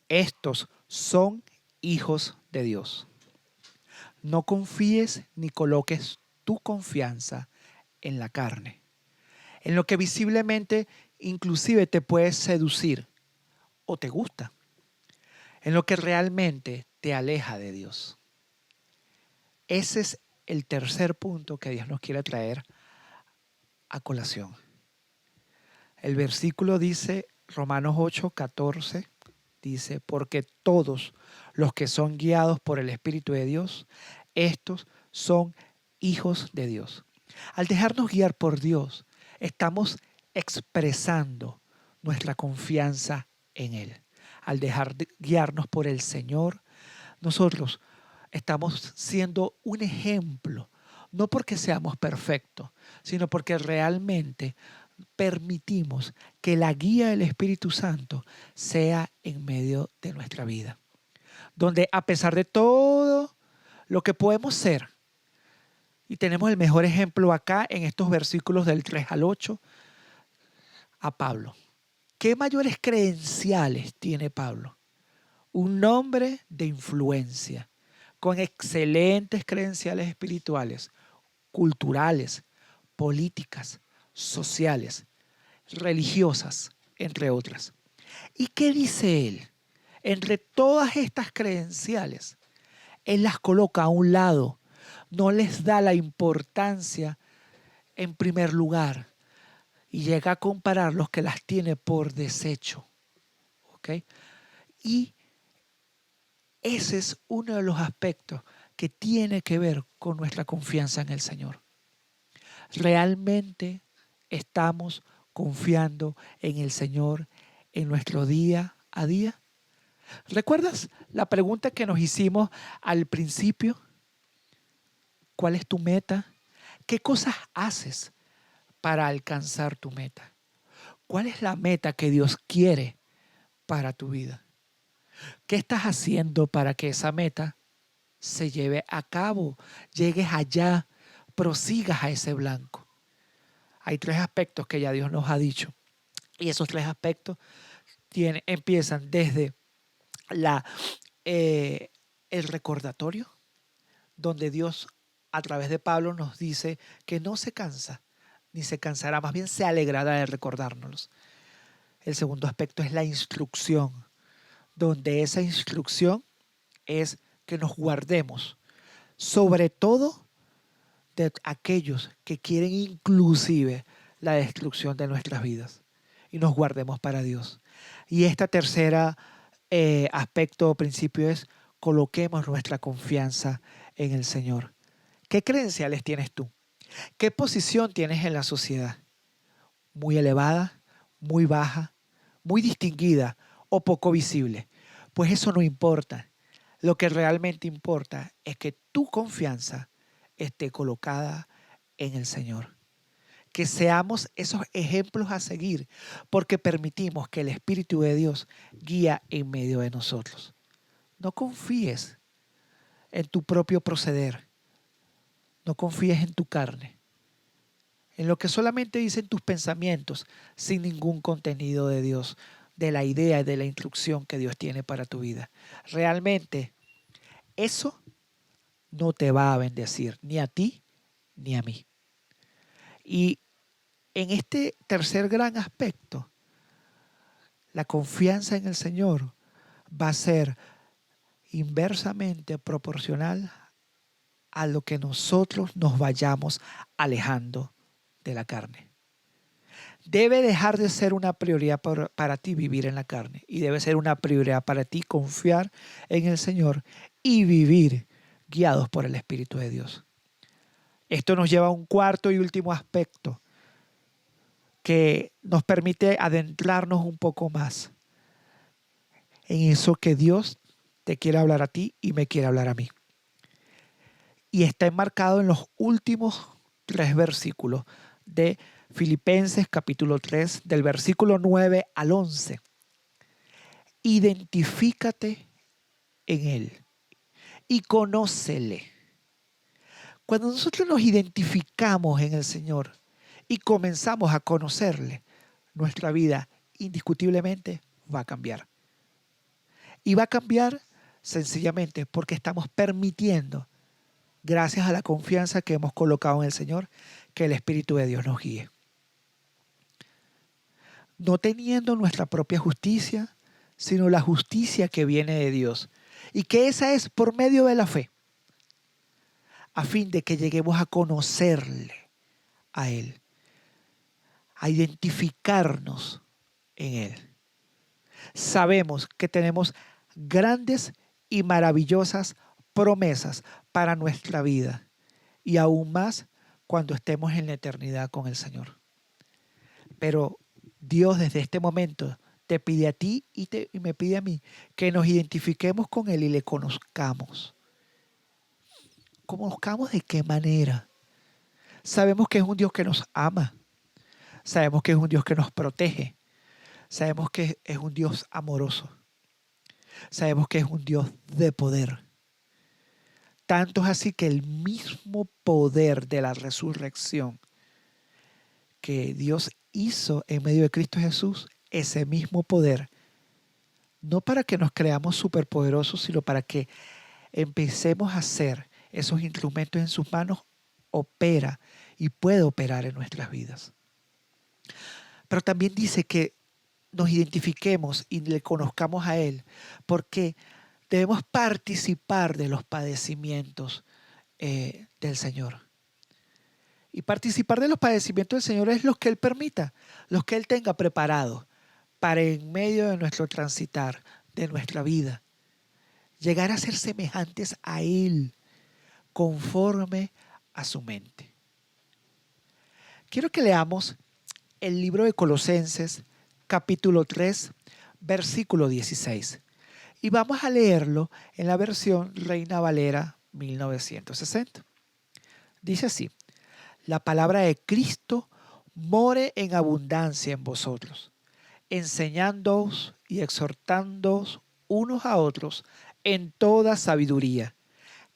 estos son hijos de Dios. No confíes ni coloques tu confianza en la carne, en lo que visiblemente inclusive te puede seducir o te gusta, en lo que realmente te aleja de Dios. Ese es el tercer punto que Dios nos quiere traer a colación. El versículo dice, Romanos 8, 14, dice: porque todos los que son guiados por el Espíritu de Dios, estos son hijos de Dios. Al dejarnos guiar por Dios, estamos expresando nuestra confianza en Él. Al dejar de guiarnos por el Señor, nosotros estamos siendo un ejemplo No porque seamos perfectos, sino porque realmente permitimos que la guía del Espíritu Santo sea en medio de nuestra vida. Donde a pesar de todo lo que podemos ser, y tenemos el mejor ejemplo acá en estos versículos del 3 al 8, a Pablo. ¿Qué mayores credenciales tiene Pablo? Un hombre de influencia, con excelentes credenciales espirituales, culturales, políticas, sociales, religiosas, entre otras. ¿Y qué dice él? Entre todas estas credenciales, él las coloca a un lado, no les da la importancia en primer lugar y llega a comparar los que las tiene por desecho. ¿Ok? Y ese es uno de los aspectos que tiene que ver con nuestra confianza en el Señor. ¿Realmente estamos confiando en el Señor en nuestro día a día? ¿Recuerdas la pregunta que nos hicimos al principio? ¿Cuál es tu meta? ¿Qué cosas haces para alcanzar tu meta? ¿Cuál es la meta que Dios quiere para tu vida? ¿Qué estás haciendo para que esa meta se lleve a cabo? Llegues allá, prosigas a ese blanco. Hay 3 aspectos que ya Dios nos ha dicho. Y esos 3 aspectos empiezan desde el recordatorio, donde Dios a través de Pablo nos dice que no se cansa, ni se cansará, más bien se alegrará de recordárnoslos. El segundo aspecto es la instrucción, donde esa instrucción es que nos guardemos, sobre todo de aquellos que quieren inclusive la destrucción de nuestras vidas, y nos guardemos para Dios. Y esta tercera aspecto o principio es coloquemos nuestra confianza en el Señor. ¿Qué credenciales tienes tú? ¿Qué posición tienes en la sociedad? ¿Muy elevada, muy baja, muy distinguida o poco visible? Pues eso no importa. Lo que realmente importa es que tu confianza esté colocada en el Señor. Que seamos esos ejemplos a seguir, porque permitimos que el Espíritu de Dios guía en medio de nosotros. No confíes en tu propio proceder. No confíes en tu carne, en lo que solamente dicen tus pensamientos, sin ningún contenido de Dios, de la idea y de la instrucción que Dios tiene para tu vida. Realmente, eso no te va a bendecir, ni a ti, ni a mí. Y en este tercer gran aspecto, la confianza en el Señor va a ser inversamente proporcional a lo que nosotros nos vayamos alejando de la carne. Debe dejar de ser una prioridad para ti vivir en la carne, y debe ser una prioridad para ti confiar en el Señor y vivir guiados por el Espíritu de Dios. Esto nos lleva a un cuarto y último aspecto que nos permite adentrarnos un poco más en eso que Dios te quiere hablar a ti y me quiere hablar a mí. Y está enmarcado en los últimos 3 versículos de Filipenses capítulo 3, del versículo 9 al 11. Identifícate en Él y conócele. Cuando nosotros nos identificamos en el Señor y comenzamos a conocerle, nuestra vida indiscutiblemente va a cambiar. Y va a cambiar sencillamente porque estamos permitiendo, gracias a la confianza que hemos colocado en el Señor, que el Espíritu de Dios nos guíe. No teniendo nuestra propia justicia, sino la justicia que viene de Dios. Y que esa es por medio de la fe, a fin de que lleguemos a conocerle a Él, a identificarnos en Él. Sabemos que tenemos grandes y maravillosas promesas para nuestra vida, y aún más cuando estemos en la eternidad con el Señor. Pero Dios desde este momento te pide a ti y me pide a mí que nos identifiquemos con Él y le conozcamos. ¿Conozcamos de qué manera? Sabemos que es un Dios que nos ama. Sabemos que es un Dios que nos protege. Sabemos que es un Dios amoroso. Sabemos que es un Dios de poder. Tanto es así que el mismo poder de la resurrección que Dios hizo en medio de Cristo Jesús, ese mismo poder, no para que nos creamos superpoderosos, sino para que empecemos a hacer esos instrumentos en sus manos, opera y puede operar en nuestras vidas. Pero también dice que nos identifiquemos y le conozcamos a Él, porque debemos participar de los padecimientos del Señor. Y participar de los padecimientos del Señor es los que Él permita, los que Él tenga preparados para en medio de nuestro transitar, de nuestra vida, llegar a ser semejantes a Él, conforme a su mente. Quiero que leamos el libro de Colosenses, capítulo 3, versículo 16. Y vamos a leerlo en la versión Reina Valera 1960. Dice así: la palabra de Cristo more en abundancia en vosotros, enseñándoos y exhortándoos unos a otros en toda sabiduría,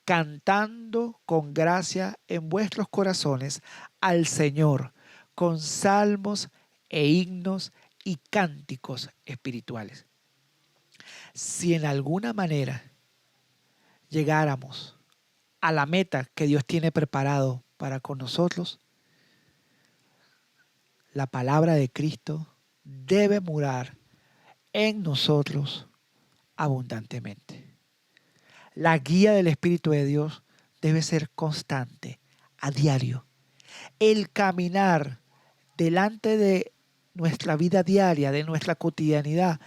cantando con gracia en vuestros corazones al Señor, con salmos e himnos y cánticos espirituales. Si en alguna manera llegáramos a la meta que Dios tiene preparado para con nosotros, la palabra de Cristo debe morar en nosotros abundantemente. La guía del Espíritu de Dios debe ser constante, a diario. El caminar delante de nuestra vida diaria, de nuestra cotidianidad,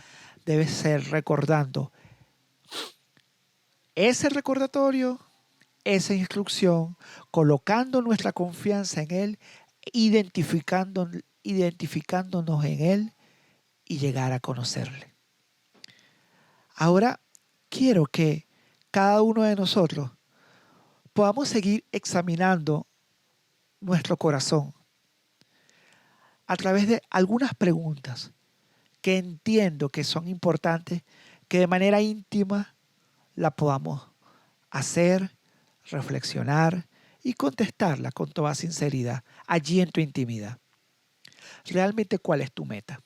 debe ser recordando ese recordatorio, esa instrucción, colocando nuestra confianza en Él, identificándonos en Él y llegar a conocerle. Ahora quiero que cada uno de nosotros podamos seguir examinando nuestro corazón a través de algunas preguntas que entiendo que son importantes, que de manera íntima la podamos hacer, reflexionar y contestarla con toda sinceridad, allí en tu intimidad. ¿Realmente cuál es tu meta?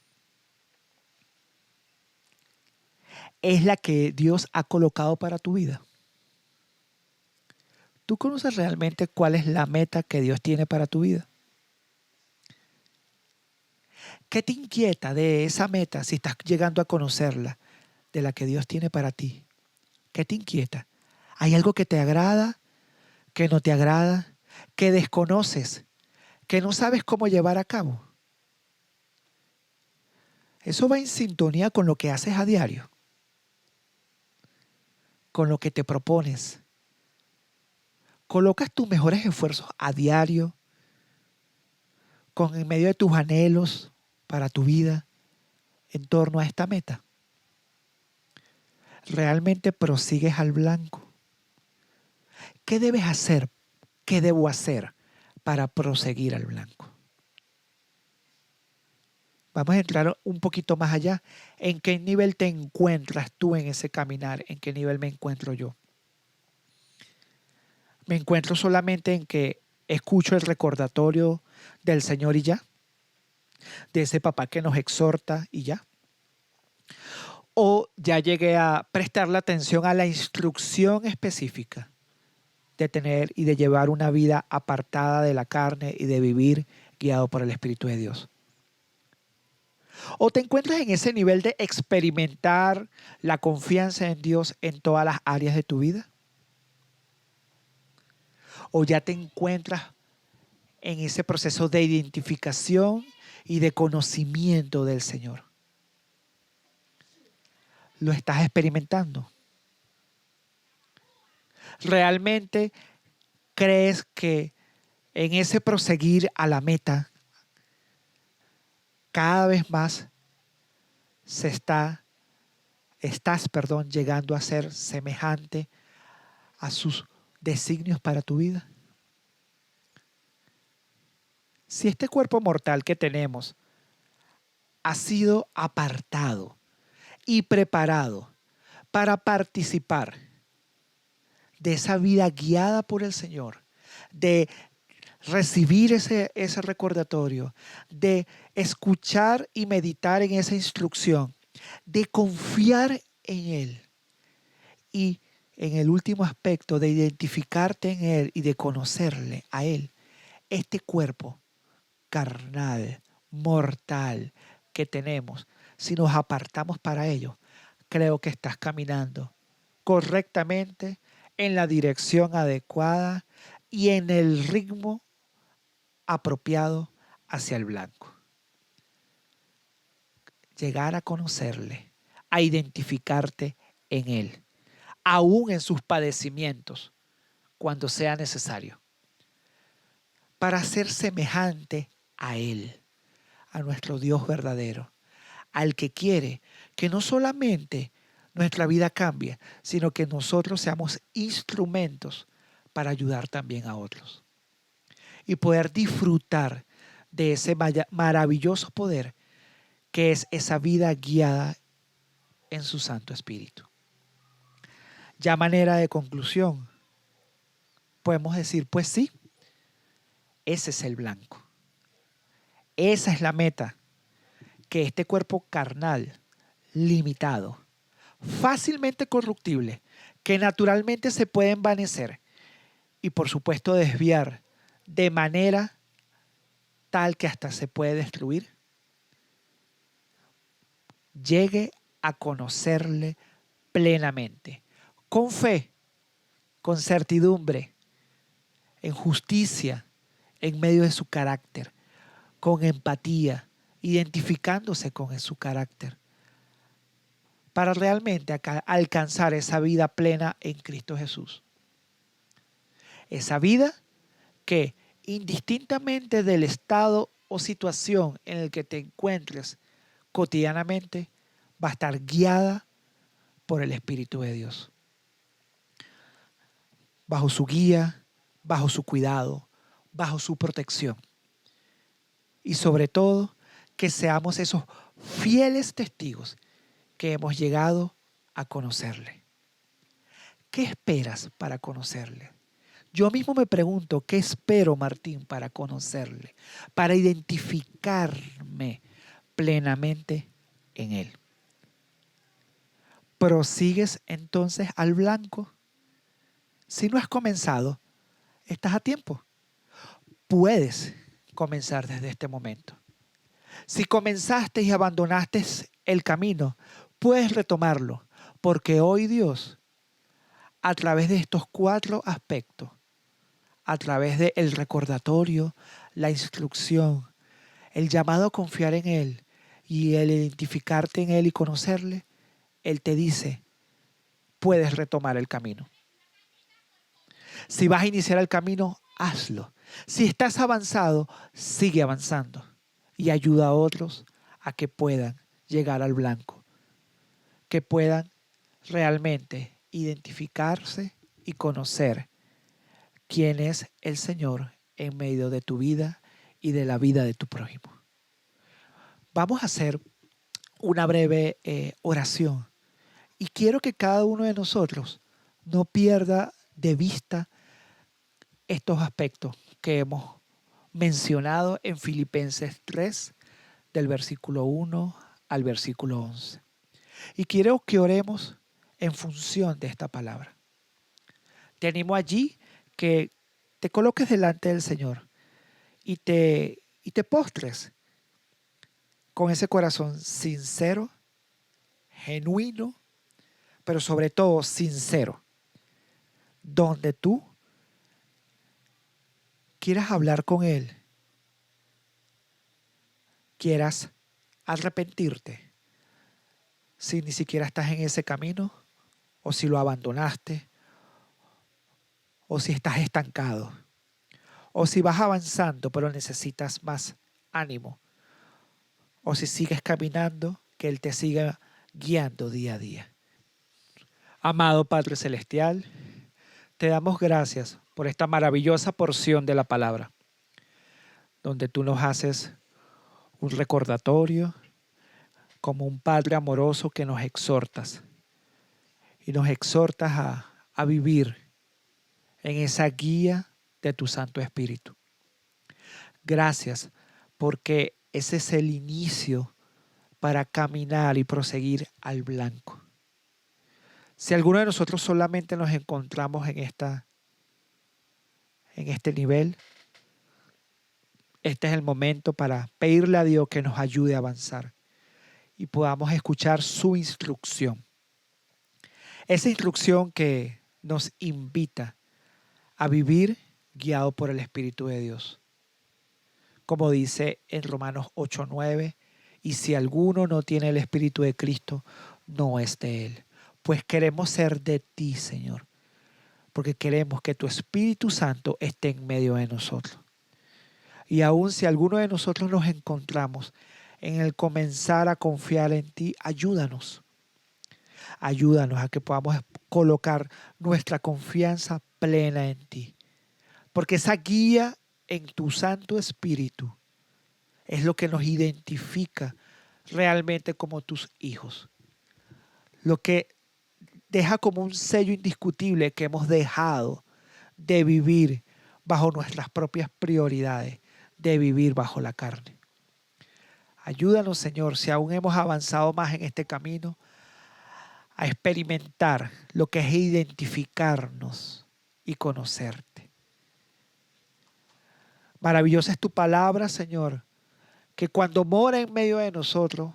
¿Es la que Dios ha colocado para tu vida? ¿Tú conoces realmente cuál es la meta que Dios tiene para tu vida? ¿Qué te inquieta de esa meta si estás llegando a conocerla, de la que Dios tiene para ti? ¿Qué te inquieta? ¿Hay algo que te agrada, que no te agrada, que desconoces, que no sabes cómo llevar a cabo? Eso va en sintonía con lo que haces a diario, con lo que te propones. ¿Colocas tus mejores esfuerzos a diario en medio de tus anhelos para tu vida en torno a esta meta? ¿Realmente prosigues al blanco? ¿Qué debes hacer? ¿Qué debo hacer para proseguir al blanco? Vamos a entrar un poquito más allá. ¿En qué nivel te encuentras tú en ese caminar? ¿En qué nivel me encuentro yo? ¿Me encuentro solamente en que escucho el recordatorio del Señor y ya? ¿De ese papá que nos exhorta y ya? ¿O ya llegué a prestarle atención a la instrucción específica de tener y de llevar una vida apartada de la carne y de vivir guiado por el Espíritu de Dios? ¿O te encuentras en ese nivel de experimentar la confianza en Dios en todas las áreas de tu vida? ¿O ya te encuentras en ese proceso de identificación y de conocimiento del Señor? ¿Lo estás experimentando? ¿Realmente crees que en ese proseguir a la meta cada vez más estás llegando a ser semejante a sus designios para tu vida? si este cuerpo mortal que tenemos ha sido apartado y preparado para participar de esa vida guiada por el Señor, de recibir ese recordatorio, de escuchar y meditar en esa instrucción, de confiar en Él y en el último aspecto de identificarte en Él y de conocerle a Él, este cuerpo carnal, mortal que tenemos, si nos apartamos para ello, creo que estás caminando correctamente en la dirección adecuada y en el ritmo apropiado hacia el blanco. Llegar a conocerle, a identificarte en Él, aún en sus padecimientos, cuando sea necesario, para ser semejante a Él, a nuestro Dios verdadero, al que quiere que no solamente nuestra vida cambie, sino que nosotros seamos instrumentos para ayudar también a otros y poder disfrutar de ese maravilloso poder que es esa vida guiada en su Santo Espíritu. Ya a manera de conclusión, podemos decir, pues sí, ese es el blanco. Esa es la meta, que este cuerpo carnal, limitado, fácilmente corruptible, que naturalmente se puede envanecer y por supuesto desviar de manera tal que hasta se puede destruir, llegue a conocerle plenamente, con fe, con certidumbre, en justicia, en medio de su carácter, con empatía, identificándose con su carácter, para realmente alcanzar esa vida plena en Cristo Jesús. Esa vida que, indistintamente del estado o situación en el que te encuentres cotidianamente, va a estar guiada por el Espíritu de Dios. Bajo su guía, bajo su cuidado, bajo su protección. Y sobre todo, que seamos esos fieles testigos que hemos llegado a conocerle. ¿Qué esperas para conocerle? Yo mismo me pregunto, ¿qué espero, Martín, para conocerle? Para identificarme plenamente en él. ¿Prosigues entonces al blanco? Si no has comenzado, estás a tiempo. Puedes comenzar desde este momento. Si comenzaste y abandonaste el camino, puedes retomarlo, porque hoy Dios, a través de estos 4 aspectos, a través del recordatorio, la instrucción, el llamado a confiar en Él y el identificarte en Él y conocerle, Él te dice, puedes retomar el camino. Si vas a iniciar el camino, hazlo. Si estás avanzado, sigue avanzando y ayuda a otros a que puedan llegar al blanco, que puedan realmente identificarse y conocer quién es el Señor en medio de tu vida y de la vida de tu prójimo. Vamos a hacer una breve oración y quiero que cada uno de nosotros no pierda de vista estos aspectos que hemos mencionado en Filipenses 3, del versículo 1 al versículo 11. Y quiero que oremos en función de esta palabra. Te animo allí que te coloques delante del Señor y te postres con ese corazón sincero, genuino, pero sobre todo sincero, donde tú quieras hablar con Él, quieras arrepentirte, si ni siquiera estás en ese camino, o si lo abandonaste, o si estás estancado, o si vas avanzando pero necesitas más ánimo, o si sigues caminando, que Él te siga guiando día a día. Amado Padre Celestial, te damos gracias por esta maravillosa porción de la palabra. donde tú nos haces un recordatorio como un Padre amoroso que nos exhortas y nos exhortas a vivir en esa guía de tu Santo Espíritu. Gracias porque ese es el inicio para caminar y proseguir al blanco. Si alguno de nosotros solamente nos encontramos en este nivel, este es el momento para pedirle a Dios que nos ayude a avanzar y podamos escuchar su instrucción. Esa instrucción que nos invita a vivir guiado por el Espíritu de Dios. Como dice en Romanos 8:9, y si alguno no tiene el Espíritu de Cristo, no es de Él. Pues queremos ser de ti, Señor, porque queremos que tu Espíritu Santo esté en medio de nosotros. Y aun si alguno de nosotros nos encontramos en el comenzar a confiar en ti, ayúdanos. Ayúdanos a que podamos colocar nuestra confianza plena en ti. Porque esa guía en tu Santo Espíritu es lo que nos identifica realmente como tus hijos. Lo que deja como un sello indiscutible que hemos dejado de vivir bajo nuestras propias prioridades, de vivir bajo la carne. Ayúdanos, Señor, si aún hemos avanzado más en este camino, a experimentar lo que es identificarnos y conocerte. Maravillosa es tu palabra, Señor, que cuando mora en medio de nosotros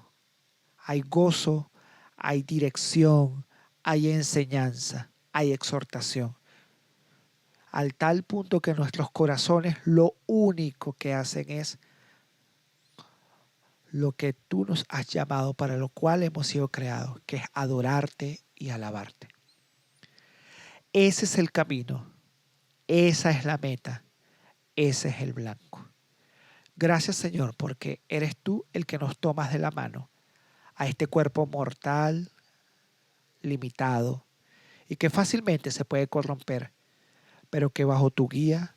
hay gozo, hay dirección, hay enseñanza, hay exhortación. Al tal punto que nuestros corazones lo único que hacen es lo que tú nos has llamado, para lo cual hemos sido creados, que es adorarte y alabarte. Ese es el camino, esa es la meta, ese es el blanco. Gracias, Señor, porque eres tú el que nos tomas de la mano a este cuerpo mortal, limitado y que fácilmente se puede corromper, pero que bajo tu guía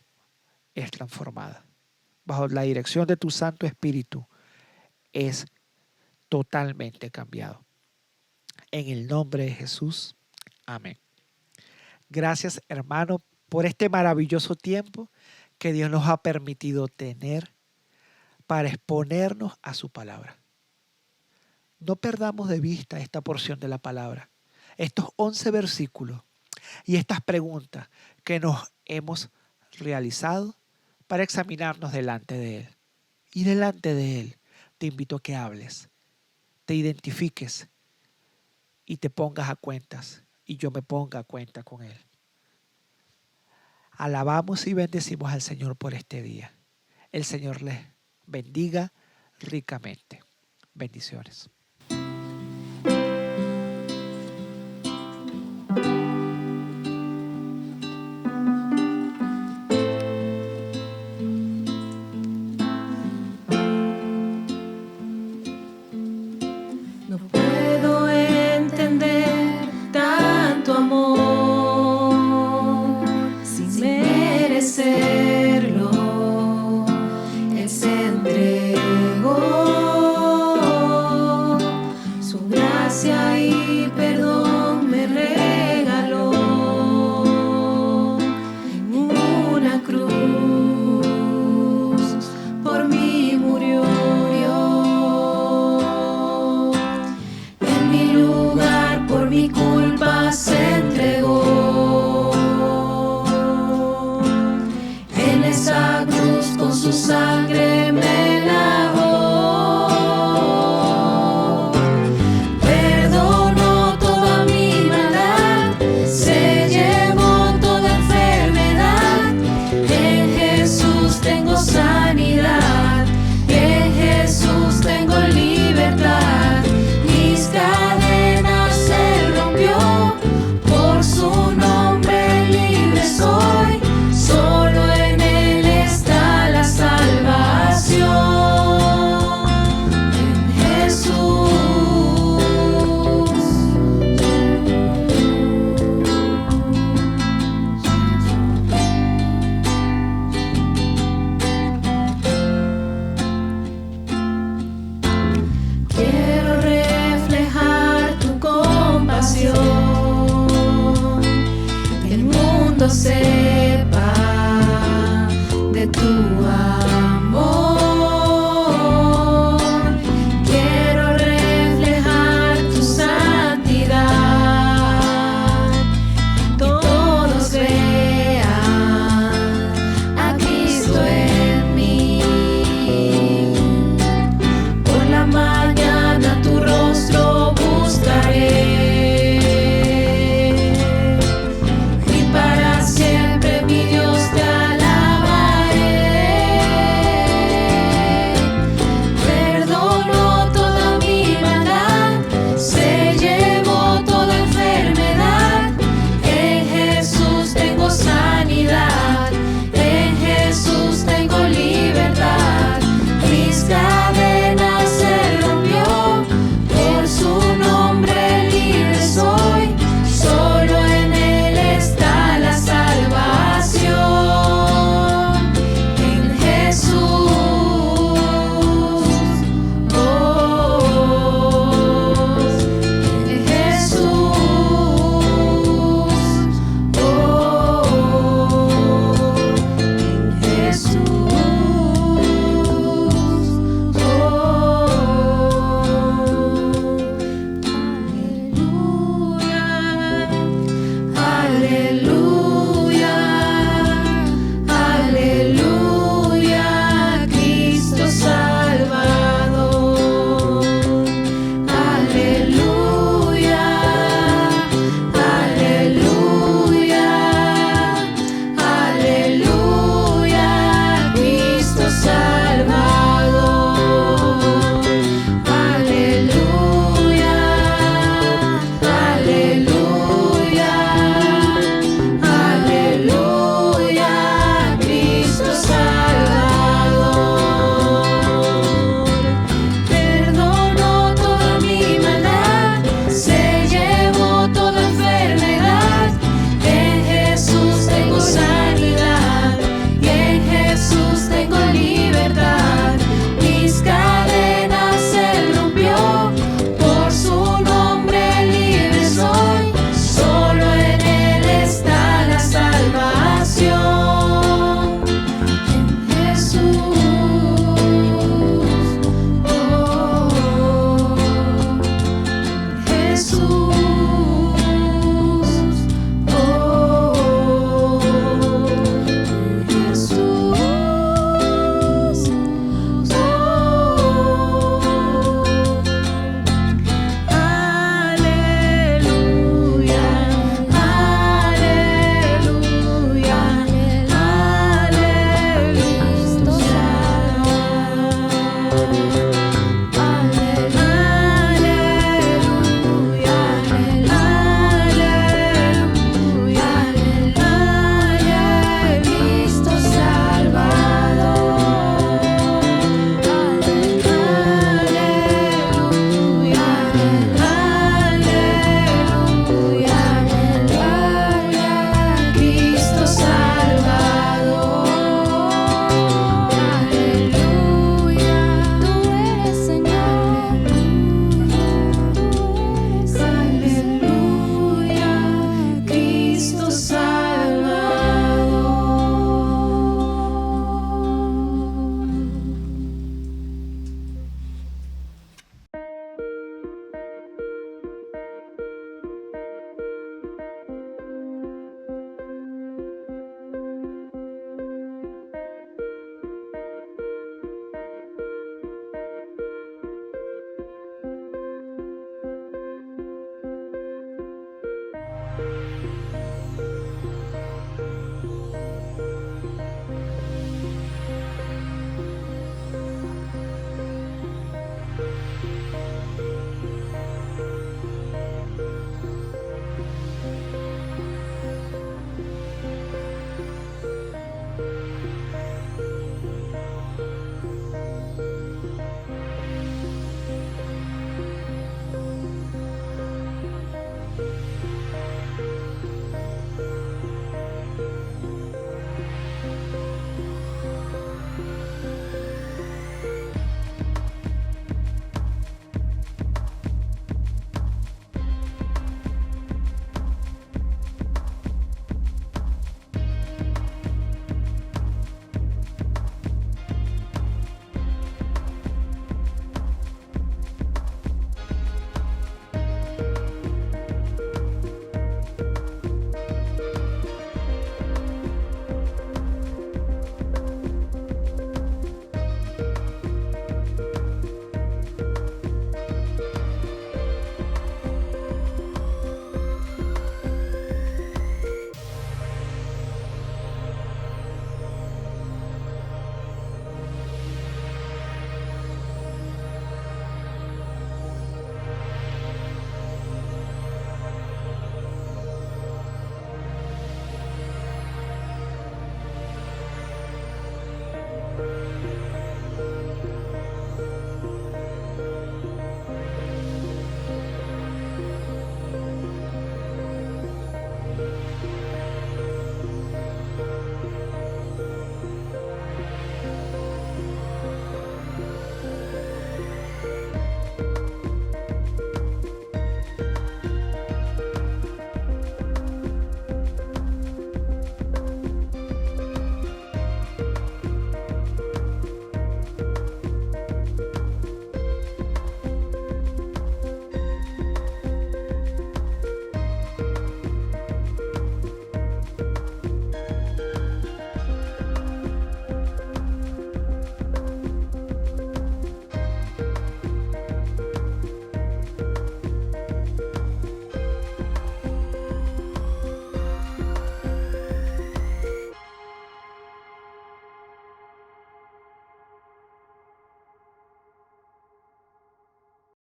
es transformada. Bajo la dirección de tu Santo Espíritu es totalmente cambiado. En el nombre de Jesús, amén. Gracias, hermano, por este maravilloso tiempo que Dios nos ha permitido tener para exponernos a su palabra. No perdamos de vista esta porción de la palabra, estos 11 versículos y estas preguntas que nos hemos realizado para examinarnos delante de Él. Y delante de Él te invito a que hables, te identifiques y te pongas a cuentas y yo me ponga a cuenta con Él. Alabamos y bendecimos al Señor por este día. El Señor les bendiga ricamente. Bendiciones. No puedo entender tanto amor sin merecerlo. Él se entregó, su gracia y perdón me regaló. En una cruz por mí murió. En mi lugar, por mi culpa se entregó. En esa cruz con su sangre